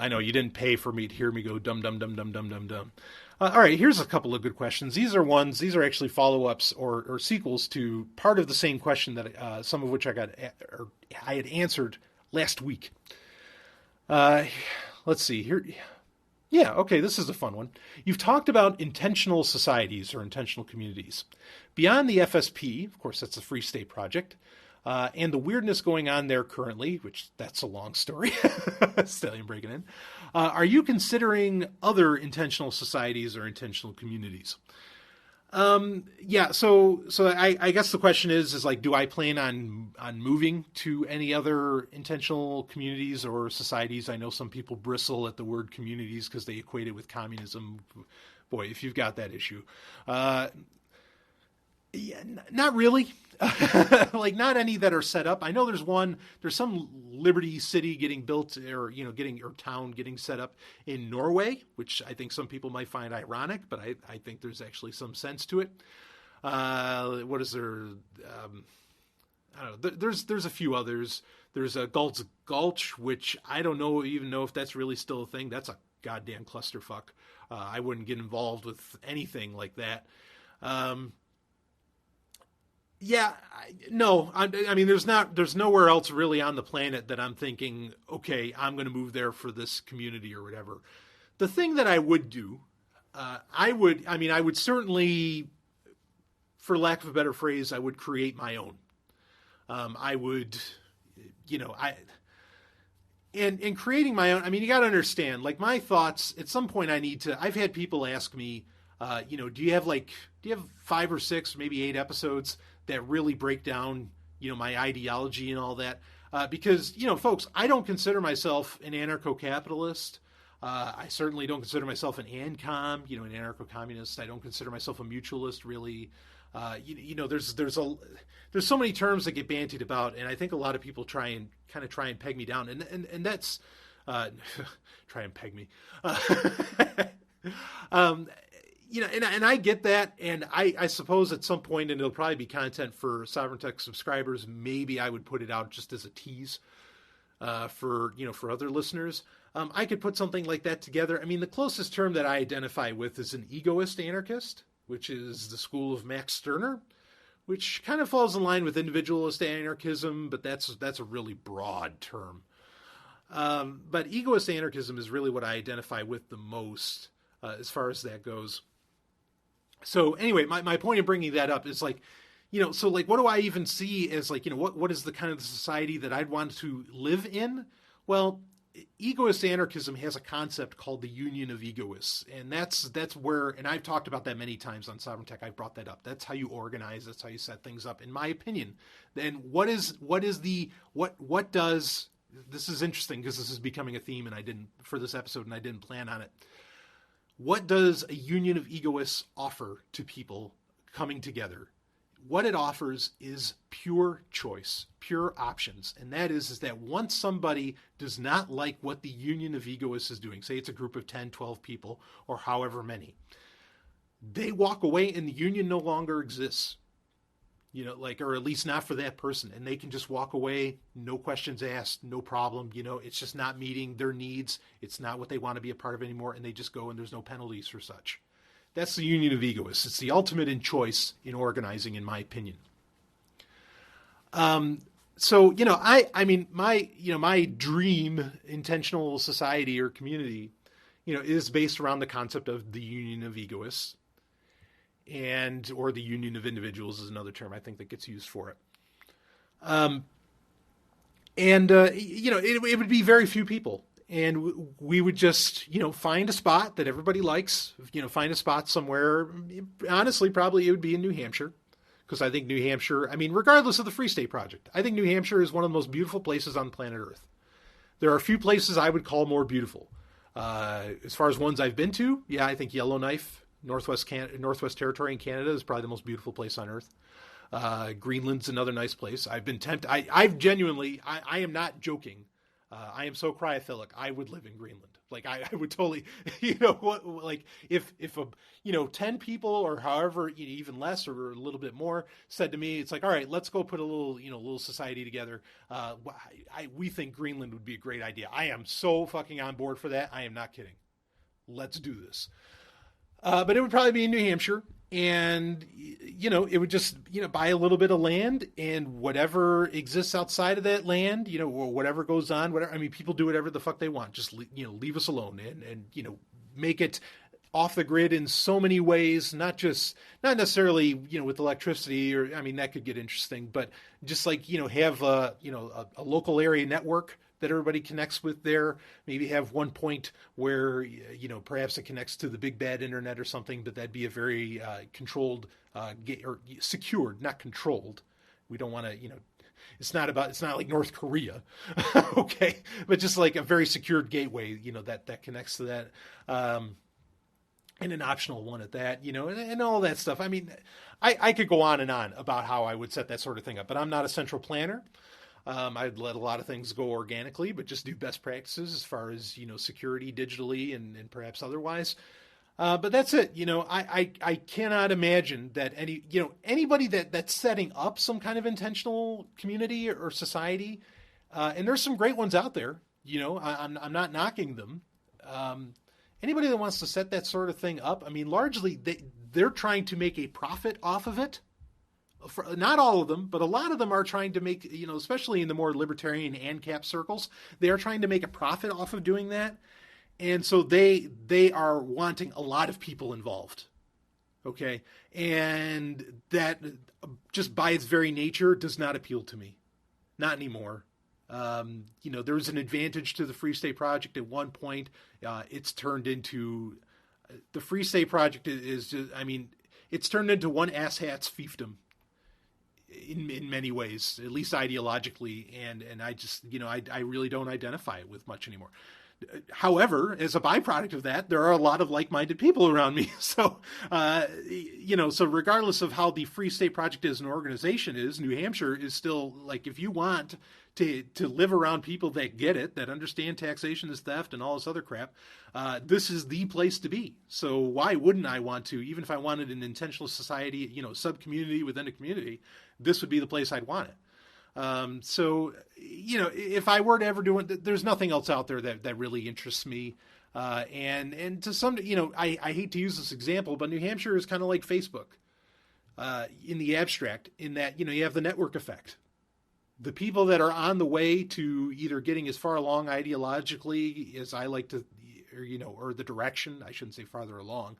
know you didn't pay for me to hear me go dum dum dum dum dum dum dum. All right, here's a couple of good questions. These are actually follow-ups or sequels to part of the same question that some of which I had answered last week. Let's see here. Yeah, okay, this is a fun one. You've talked about intentional societies or intentional communities. Beyond the FSP, of course, that's the Free State Project, and the weirdness going on there currently, which that's a long story, Stallion breaking in. Are you considering other intentional societies or intentional communities? So I guess the question is like, do I plan on moving to any other intentional communities or societies? I know some people bristle at the word communities because they equate it with communism. Boy, if you've got that issue. Yeah, not really. Like not any that are set up. I know there's some Liberty City getting built or town getting set up in Norway, which I think some people might find ironic, but I think there's actually some sense to it. What is there? I don't know. There's a few others. There's a Gulch, which I don't even know if that's really still a thing. That's a goddamn clusterfuck. I wouldn't get involved with anything like that. There's nowhere else really on the planet that I'm thinking, okay, I'm going to move there for this community or whatever. The thing that I would do, I would certainly, for lack of a better phrase, I would create my own. In creating my own, you got to understand, like my thoughts, at some point I've had people ask me, Do you have 5 or 6, maybe 8 episodes that really break down, my ideology and all that? Because, folks, I don't consider myself an anarcho-capitalist. I certainly don't consider myself an ANCOM, an anarcho-communist. I don't consider myself a mutualist, really. There's so many terms that get bantied about, and I think a lot of people try and peg me down, and that's try and peg me. And I get that, and I suppose at some point, and it'll probably be content for Sovereign Tech subscribers, maybe I would put it out just as a tease for other listeners. I could put something like that together. I mean, the closest term that I identify with is an egoist anarchist, which is the school of Max Stirner, which kind of falls in line with individualist anarchism, but that's a really broad term. But egoist anarchism is really what I identify with the most as far as that goes. So anyway, my point in bringing that up is what do I even see as what is the kind of society that I'd want to live in? Well, egoist anarchism has a concept called the union of egoists, and that's where, and I've talked about that many times on Sovereign Tech. I've brought that up. That's how you organize. That's how you set things up, in my opinion. Then what does this is interesting because this is becoming a theme, and I didn't plan on it. What does a union of egoists offer to people coming together? What it offers is pure choice, pure options. And that is that once somebody does not like what the union of egoists is doing, say it's a group of 10, 12 people, or however many, they walk away and the union no longer exists. Or at least not for that person. And they can just walk away, no questions asked, no problem. It's just not meeting their needs. It's not what they want to be a part of anymore. And they just go, and there's no penalties for such. That's the union of egoists. It's the ultimate in choice in organizing, in my opinion. My dream intentional society or community, is based around the concept of the union of egoists. Or the union of individuals is another term I think that gets used for it. It would be very few people. And we would just, find a spot that everybody likes, find a spot somewhere. Honestly, probably it would be in New Hampshire, because I think New Hampshire, regardless of the Free State Project, I think New Hampshire is one of the most beautiful places on planet Earth. There are a few places I would call more beautiful. As far as ones I've been to, yeah, I think Yellowknife, Northwest Territory in Canada is probably the most beautiful place on Earth. Greenland's another nice place. I've been tempted. I've genuinely, I am not joking. I am so cryophilic. I would live in Greenland. I would totally, if 10 people or however, even less or a little bit more said to me, it's all right, let's go put a little society together. We think Greenland would be a great idea. I am so fucking on board for that. I am not kidding. Let's do this. But it would probably be in New Hampshire, and, it would just, buy a little bit of land, and whatever exists outside of that land, or whatever goes on, people do whatever the fuck they want. Just, leave us alone and make it off the grid in so many ways, not necessarily, with electricity or, that could get interesting, but just have a local area network that everybody connects with there. Maybe have one point where, perhaps it connects to the big bad internet or something, but that'd be a very controlled, or secured, not controlled. We don't want to, it's not like North Korea, okay? But just like a very secured gateway, that connects to that. And an optional one at that, and all that stuff. I could go on and on about how I would set that sort of thing up, but I'm not a central planner. I'd let a lot of things go organically, but just do best practices as far as, security digitally and perhaps otherwise. But that's it. I cannot imagine that anybody that's setting up some kind of intentional community or society, and there's some great ones out there, I'm not knocking them. Anybody that wants to set that sort of thing up, largely they're trying to make a profit off of it. Not all of them, but a lot of them are trying to make, especially in the more libertarian ANCAP circles, they are trying to make a profit off of doing that. And so they are wanting a lot of people involved. Okay. And that just by its very nature does not appeal to me. Not anymore. There was an advantage to the Free State Project at one point. It's turned into The Free State Project is just, I mean, it's turned into one asshat's fiefdom in many ways, at least ideologically, and I just, I really don't identify it with much anymore. However, as a byproduct of that, there are a lot of like-minded people around me. So, so regardless of how the Free State Project as an organization is, New Hampshire is still, like, if you want to live around people that get it, that understand taxation is theft and all this other crap, this is the place to be. So why wouldn't I want to, even if I wanted an intentional society, sub-community within a community, this would be the place I'd want it. So, if I were to ever do it, there's nothing else out there that really interests me. And to some, I hate to use this example, but New Hampshire is kind of like Facebook, in the abstract, in that, you have the network effect. The people that are on the way to either getting as far along ideologically as I like to, or the direction, I shouldn't say farther along,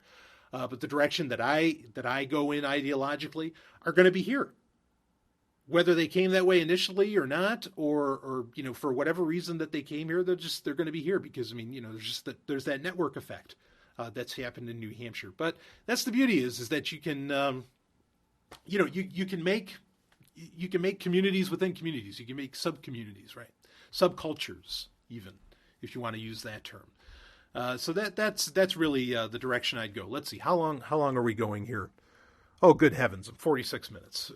but the direction that I go in ideologically are going to be here. Whether they came that way initially or not, or for whatever reason that they came here, they're going to be here because, there's that network effect that's happened in New Hampshire. But that's the beauty is that you can, you can make communities within communities. You can make sub-communities, right? Subcultures, even, if you want to use that term. So that's really the direction I'd go. Let's see, how long are we going here? Oh, good heavens, 46 minutes.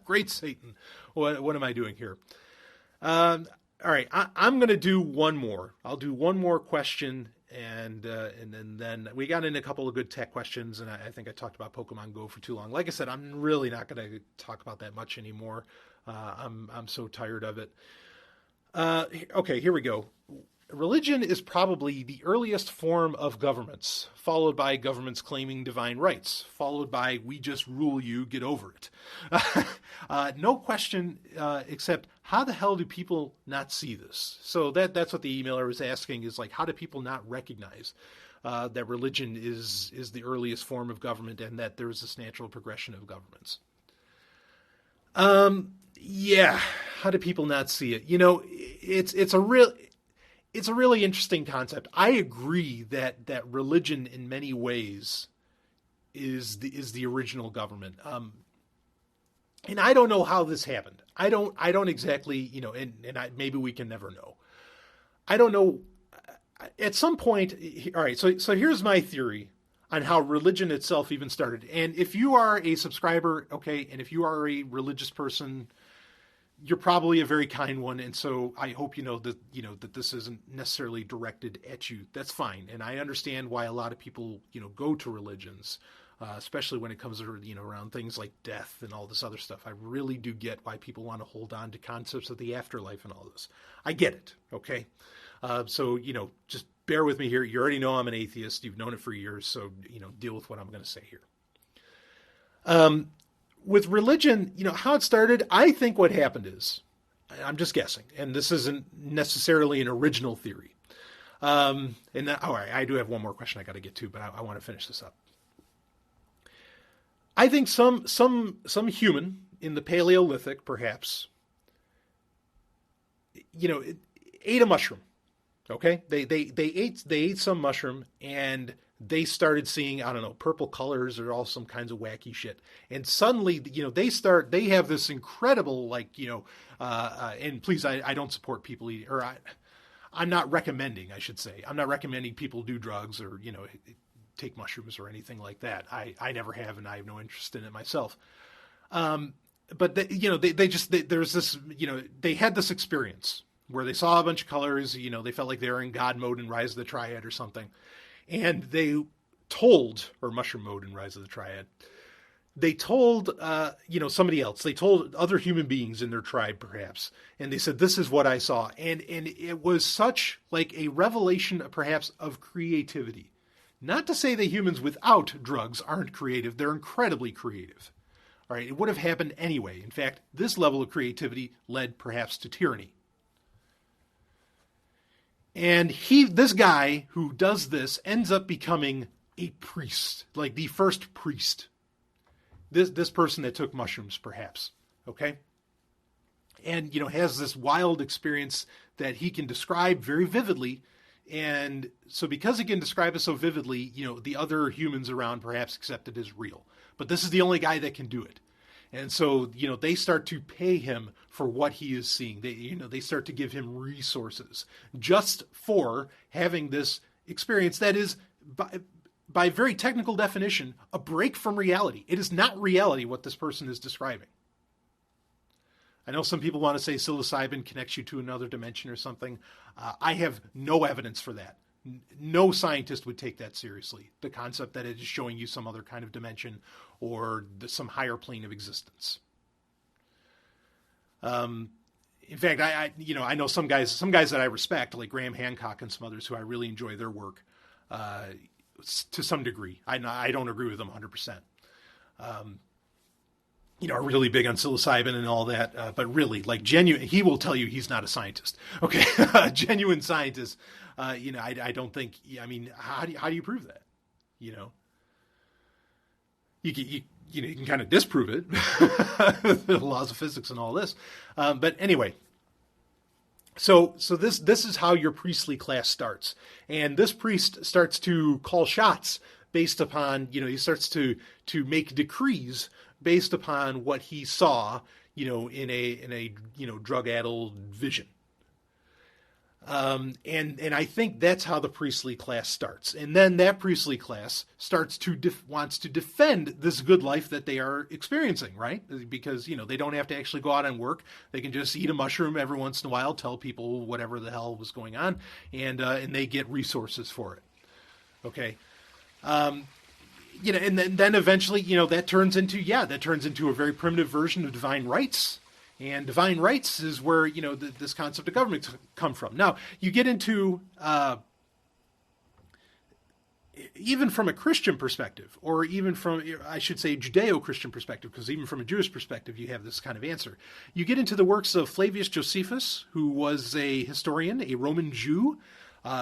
Great Satan. What am I doing here? All right, I'm going to do one more. I'll do one more question, and then we got in a couple of good tech questions, and I think I talked about Pokemon Go for too long. Like I said, I'm really not going to talk about that much anymore. I'm so tired of it. Okay, here we go. Religion is probably the earliest form of governments, followed by governments claiming divine rights, followed by we just rule you, get over it. No question except how the hell do people not see this? So that's what the emailer was asking, is like, how do people not recognize that religion is the earliest form of government and that there is this natural progression of governments? Yeah, how do people not see it? It's a really interesting concept. I agree that religion in many ways is the original government. And I don't know how this happened. I don't exactly, maybe we can never know. I don't know. At some point, all right, so here's my theory on how religion itself even started. And if you are a subscriber, okay, and if you are a religious person, you're probably a very kind one, and so I hope that this isn't necessarily directed at you. That's fine, and I understand why a lot of people go to religions, especially when it comes to around things like death and all this other stuff. I really do get why people want to hold on to concepts of the afterlife and all this. I get it, okay? So just bear with me here. You already know I'm an atheist. You've known it for years, so deal with what I'm going to say here. With religion, how it started, I think what happened is, I'm just guessing, and this isn't necessarily an original theory. All right, I do have one more question I got to get to, but I want to finish this up. I think some human in the Paleolithic, perhaps, ate a mushroom. Okay, they ate some mushroom, and they started seeing, I don't know, purple colors or all some kinds of wacky shit. And suddenly, they have this incredible, and please, I don't support people eating, or I'm not recommending, I should say. I'm not recommending people do drugs or, take mushrooms or anything like that. I never have, and I have no interest in it myself. But there's this, they had this experience where they saw a bunch of colors, they felt like they were in God mode in Rise of the Triad or something. And they told, or Mushroom Mode in Rise of the Triad, they told, somebody else. They told other human beings in their tribe, perhaps. And they said, this is what I saw. And it was such like a revelation, perhaps, of creativity. Not to say that humans without drugs aren't creative. They're incredibly creative. All right, it would have happened anyway. In fact, this level of creativity led perhaps to tyranny. And this guy who does this ends up becoming a priest, like the first priest. This person that took mushrooms, perhaps, okay? And, has this wild experience that he can describe very vividly And so because he can describe it so vividly, the other humans around perhaps accept it as real. But this is the only guy that can do it. And so, they start to pay him for what he is seeing. They start to give him resources just for having this experience that is, by very technical definition, a break from reality. It is not reality what this person is describing. I know some people want to say psilocybin connects you to another dimension or something. I have no evidence for that. No scientist would take that seriously. The concept that it is showing you some other kind of dimension or some higher plane of existence. In fact, I know some guys that I respect, like Graham Hancock and some others who I really enjoy their work to some degree. I don't agree with them 100%. Are really big on psilocybin and all that, but really, like genuine, he will tell you he's not a scientist. Okay, a genuine scientist. I don't think. I mean, how do you prove that? You can kind of disprove it, the laws of physics and all this. But anyway, so this is how your priestly class starts, and this priest starts to call shots based upon he starts to make decrees based upon what he saw, in a drug-addled vision. And I think that's how the priestly class starts. And then that priestly class starts to wants to defend this good life that they are experiencing, right? Because, they don't have to actually go out and work. They can just eat a mushroom every once in a while, tell people whatever the hell was going on, and they get resources for it. Okay. And then eventually, that turns into a very primitive version of divine rights. And divine rights is where, this concept of government come from. Now, you get into, even from a Christian perspective, or even from, I should say, Judeo-Christian perspective, because even from a Jewish perspective, you have this kind of answer. You get into the works of Flavius Josephus, who was a historian, a Roman Jew,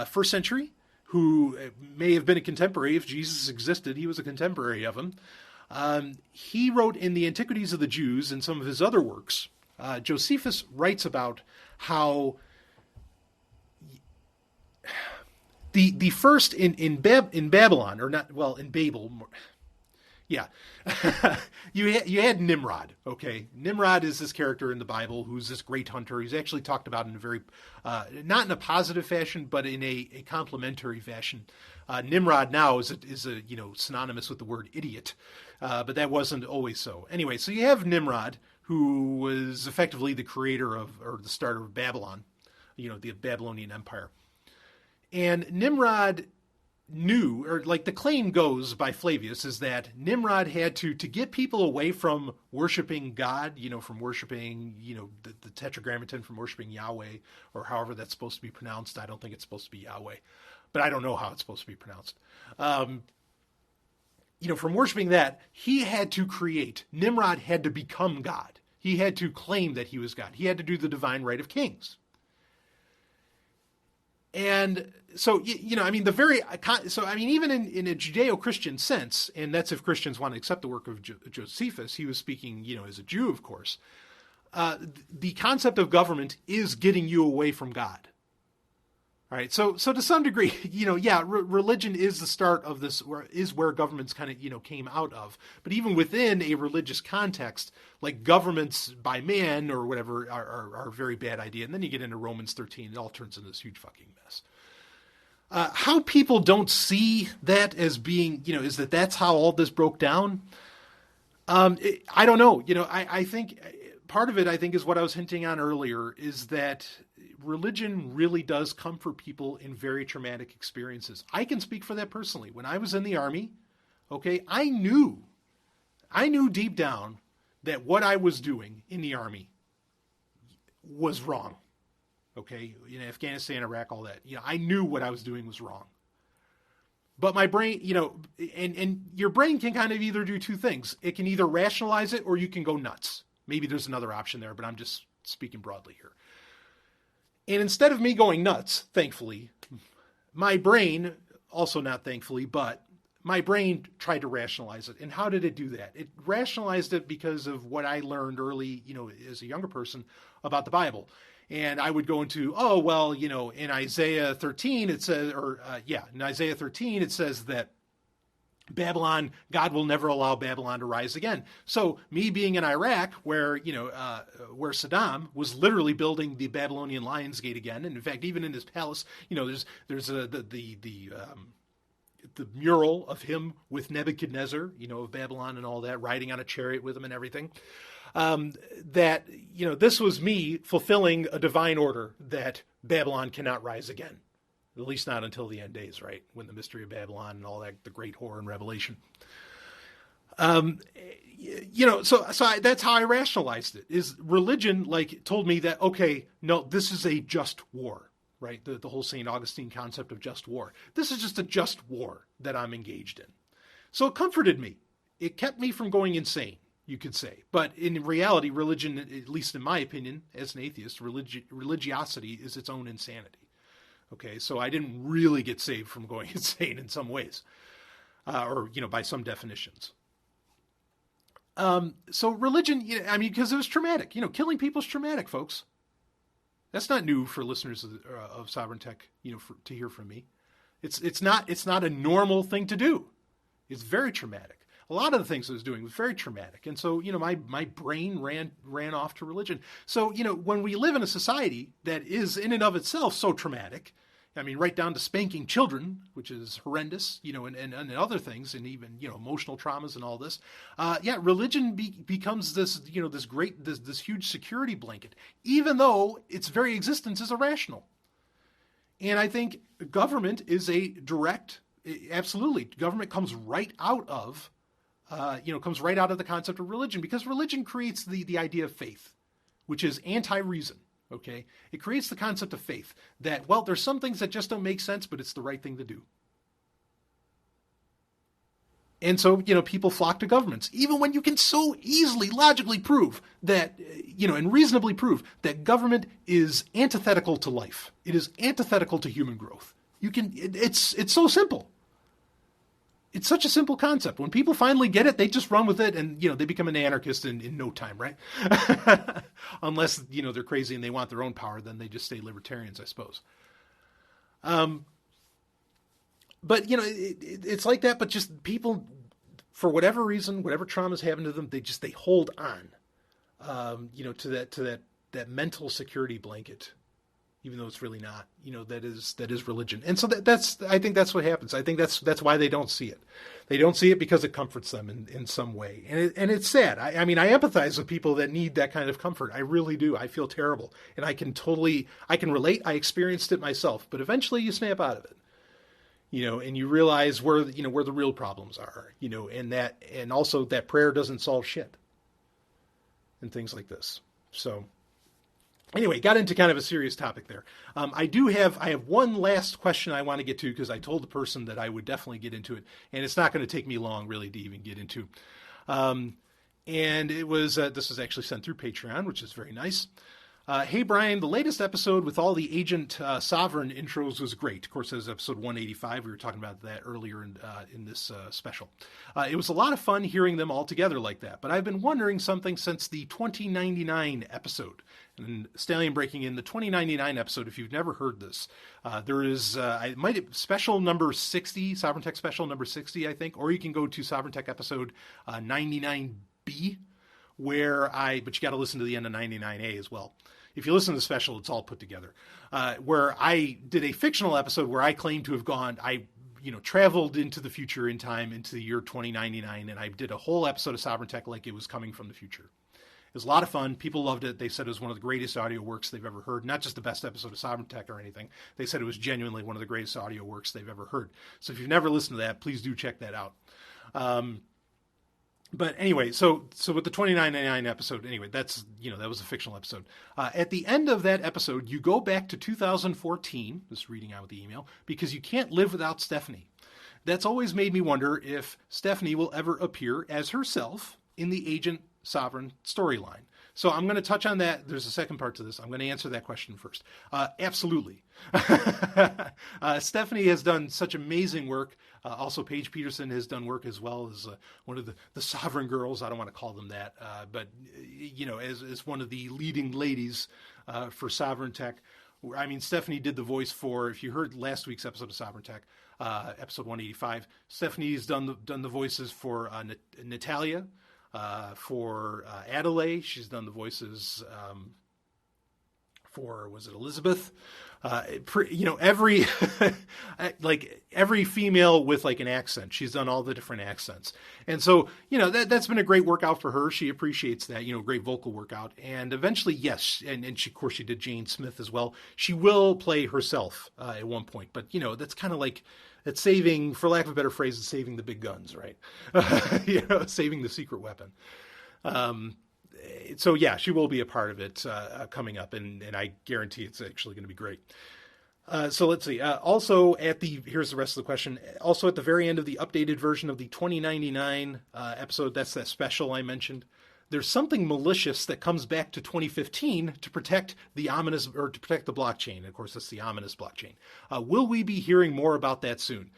first century, who may have been a contemporary. If Jesus existed, he was a contemporary of him. He wrote in the Antiquities of the Jews and some of his other works. Josephus writes about how the first in Babylon, or not, well, in Babel, yeah, you had Nimrod. Okay, Nimrod is this character in the Bible who's this great hunter. He's actually talked about in a very, not in a positive fashion, but in a complimentary fashion. Nimrod now is a synonymous with the word idiot, but that wasn't always so. Anyway, so you have Nimrod, who was effectively the creator or the starter of Babylon, the Babylonian Empire, and Nimrod knew, or like the claim goes by Flavius, is that Nimrod had to get people away from worshiping God, from worshiping, the Tetragrammaton, from worshiping Yahweh, or however that's supposed to be pronounced. I don't think it's supposed to be Yahweh, but I don't know how it's supposed to be pronounced. From worshiping that, Nimrod had to become God. He had to claim that he was God. He had to do the divine right of kings. And so, even in a Judeo-Christian sense, and that's if Christians want to accept the work of Josephus, he was speaking, as a Jew, of course, the concept of government is getting you away from God. All right, so to some degree, religion is the start of this, where governments kind of, came out of. But even within a religious context, like governments by man or whatever are a very bad idea. And then you get into Romans 13, it all turns into this huge fucking mess. How people don't see that as being, is that's how all this broke down? I don't know. I think part of it, is what I was hinting on earlier, is that religion really does come for people in very traumatic experiences. I can speak for that personally. When I was in the Army, okay, I knew deep down that what I was doing in the Army was wrong. Okay, in Afghanistan, Iraq, all that. I knew what I was doing was wrong. But my brain, and your brain can kind of either do two things. It can either rationalize it or you can go nuts. Maybe there's another option there, but I'm just speaking broadly here. And instead of me going nuts, thankfully, my brain, also not thankfully, but my brain tried to rationalize it. And how did it do that? It rationalized it because of what I learned early, as a younger person about the Bible. And I would go into, oh, well, in Isaiah 13, it says, in Isaiah 13, it says that Babylon, God will never allow Babylon to rise again. So me being in Iraq, where Saddam was literally building the Babylonian Lion's Gate again, and in fact, even in his palace, there's the mural of him with Nebuchadnezzar, of Babylon and all that, riding on a chariot with him and everything. This was me fulfilling a divine order that Babylon cannot rise again. At least not until the end days, right? When the mystery of Babylon and all that, the great horror and Revelation. So that's how I rationalized it. Is religion told me that, okay, no, this is a just war, right? The whole St. Augustine concept of just war. This is just a just war that I'm engaged in. So it comforted me. It kept me from going insane, you could say. But in reality, religion, at least in my opinion, as an atheist, religiosity is its own insanity. Okay, so I didn't really get saved from going insane in some ways, or by some definitions. So religion, because it was traumatic. Killing people is traumatic, folks. That's not new for listeners of Sovereign Tech, to hear from me. It's not a normal thing to do. It's very traumatic. A lot of the things I was doing was very traumatic, and so my brain ran off to religion. So when we live in a society that is in and of itself so traumatic, right down to spanking children, which is horrendous, and other things, and even emotional traumas and all this. Religion becomes this this huge security blanket, even though its very existence is irrational. And I think government is absolutely, government comes right out of. Comes right out of the concept of religion, because religion creates the idea of faith, which is anti-reason, okay? It creates the concept of faith that, well, there's some things that just don't make sense, but it's the right thing to do. And so, people flock to governments, even when you can so easily, logically prove that, and reasonably prove that government is antithetical to life. It is antithetical to human growth. It's so simple. It's such a simple concept. When people finally get it, they just run with it, and they become an anarchist in no time, right? Unless they're crazy and they want their own power, then they just stay libertarians, I suppose. But it's like that. But just people, for whatever reason, whatever trauma's happened to them, they hold on, to that mental security blanket. Even though it's really not, that is religion. And so I think that's what happens. I think that's why they don't see it. They don't see it because it comforts them in some way. And it's sad. I empathize with people that need that kind of comfort. I really do. I feel terrible. And I can relate. I experienced it myself, but eventually you snap out of it, and you realize where the real problems are, and also that prayer doesn't solve shit and things like this. So, anyway, got into kind of a serious topic there. I have one last question I want to get to, because I told the person that I would definitely get into it, and it's not going to take me long really to even get into. And it was this was actually sent through Patreon, which is very nice. Hey Brian, the latest episode with all the Agent Sovereign intros was great. Of course, that was episode 185. We were talking about that earlier in this special. It was a lot of fun hearing them all together like that. But I've been wondering something since the 2099 episode. And Stallion breaking in the 2099 episode. If you've never heard this, there is special number 60, Sovereign Tech special number 60, I think, or you can go to Sovereign Tech episode 99B, but you got to listen to the end of 99A as well. If you listen to the special, it's all put together. Where I did a fictional episode where I claimed to have traveled into the future in time, into the year 2099, and I did a whole episode of Sovereign Tech like it was coming from the future. It was a lot of fun. People loved it. They said it was one of the greatest audio works they've ever heard. Not just the best episode of Sovereign Tech or anything. They said it was genuinely one of the greatest audio works they've ever heard. So if you've never listened to that, please do check that out. But anyway, so with the 2099 episode, anyway, that was a fictional episode. At the end of that episode, you go back to 2014, just reading out the email, because you can't live without Stephanie. That's always made me wonder if Stephanie will ever appear as herself in the Agent Sovereign storyline. So I'm going to touch on that. There's a second part to this. I'm going to answer that question first. Absolutely. Stephanie has done such amazing work. Also, Paige Peterson has done work as well as one of the Sovereign Girls. I don't want to call them that, but as one of the leading ladies for Sovereign Tech. I mean, Stephanie did the voice for, if you heard last week's episode of Sovereign Tech, episode 185, Stephanie's done the voices for Natalia, for Adelaide. She's done the voices for, was it Elizabeth? Every every female with like an accent. She's done all the different accents. And so, that's been a great workout for her. She appreciates that, great vocal workout. And eventually, yes, and she, of course, she did Jane Smith as well. She will play herself at one point. But, that's kind of like, it's saving, for lack of a better phrase, it's saving the big guns, right? Saving the secret weapon. So yeah, she will be a part of it coming up, and I guarantee it's actually going to be great. So let's see. Also, here's the rest of the question. Also, at the very end of the updated version of the 2099 episode, that's that special I mentioned. There's something malicious that comes back to 2015 to protect the blockchain. Of course, that's the ominous blockchain. Will we be hearing more about that soon?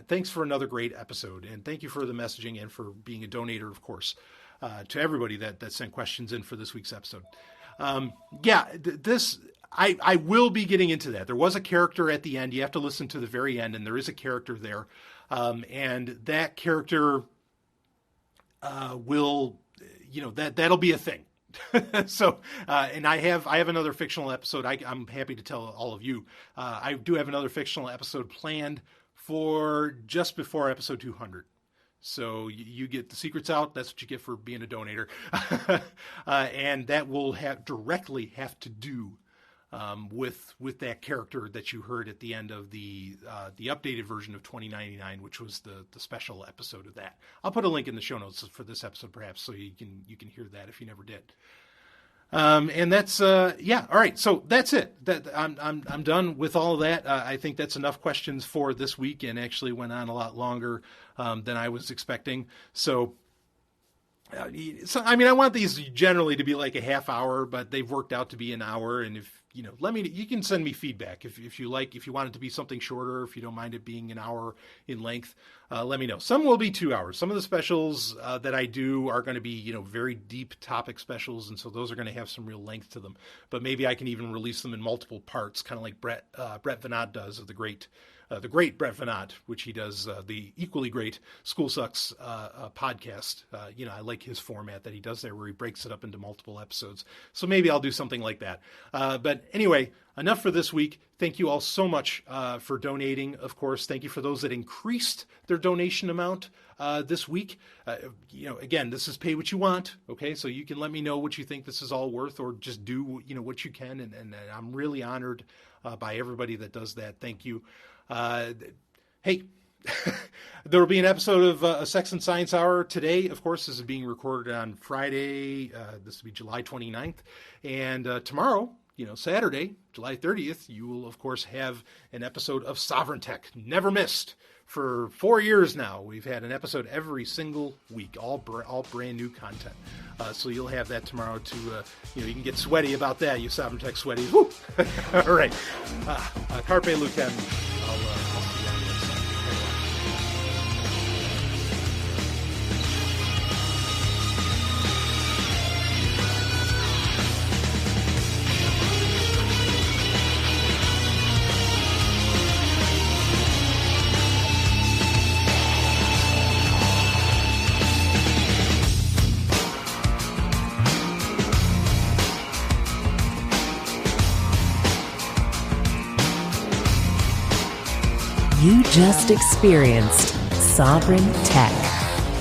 Thanks for another great episode, and thank you for the messaging and for being a donator, of course. To everybody that sent questions in for this week's episode. I will be getting into that. There was a character at the end. You have to listen to the very end, and there is a character there. And that character will, that'll be a thing. So, and I have another fictional episode. I'm happy to tell all of you. I do have another fictional episode planned for just before episode 200. So you get the secrets out. That's what you get for being a donator. And that will directly have to do with that character that you heard at the end of the updated version of 2099, which was the special episode of that. I'll put a link in the show notes for this episode, perhaps, so you can hear that if you never did. And that's, all right. So that's it. I'm done with all of that. I think that's enough questions for this week, and actually went on a lot longer, than I was expecting. So I mean, I want these generally to be like a half hour, but they've worked out to be an hour. And if, you can send me feedback if you want it to be something shorter, if you don't mind it being an hour in length, let me know. Some will be 2 hours. Some of the specials that I do are going to be, very deep topic specials. And so those are going to have some real length to them, but maybe I can even release them in multiple parts, kind of like Brett Venat does of the great Brett Venat, which he does the equally great School Sucks podcast. I like his format that he does there where he breaks it up into multiple episodes. So maybe I'll do something like that. But anyway, enough for this week. Thank you all so much for donating. Of course, thank you for those that increased their donation amount this week. Again, this is pay what you want. Okay, so you can let me know what you think this is all worth, or just do what you can. And I'm really honored by everybody that does that. Thank you. Hey, there will be an episode of a Sex and Science Hour today. Of course, this is being recorded on Friday. This will be July 29th. And tomorrow, Saturday, July 30th, you will, of course, have an episode of Sovereign Tech. Never missed. For 4 years now, we've had an episode every single week, all brand new content. So you'll have that tomorrow to, you can get sweaty about that, you Sovereign Tech sweaties. Woo! All right. Carpe Lucem. I'll see you on the next time. You just experienced Sovereign Tech.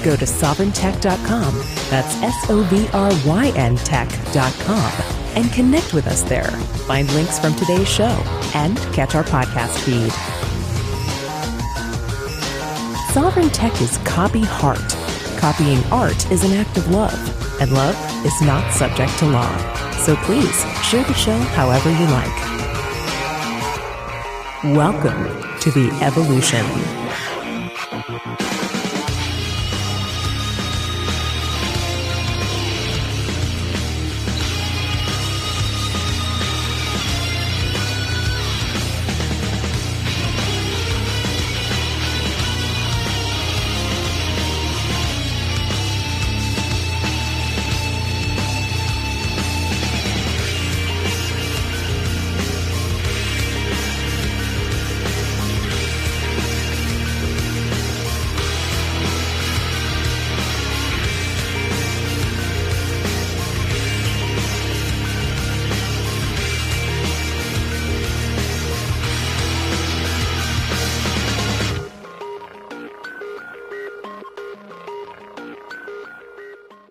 Go to sovereigntech.com, that's SOVRYN tech.com, and connect with us there. Find links from today's show and catch our podcast feed. Sovereign Tech is copy heart. Copying art is an act of love, and love is not subject to law. So please share the show however you like. Welcome to the evolution.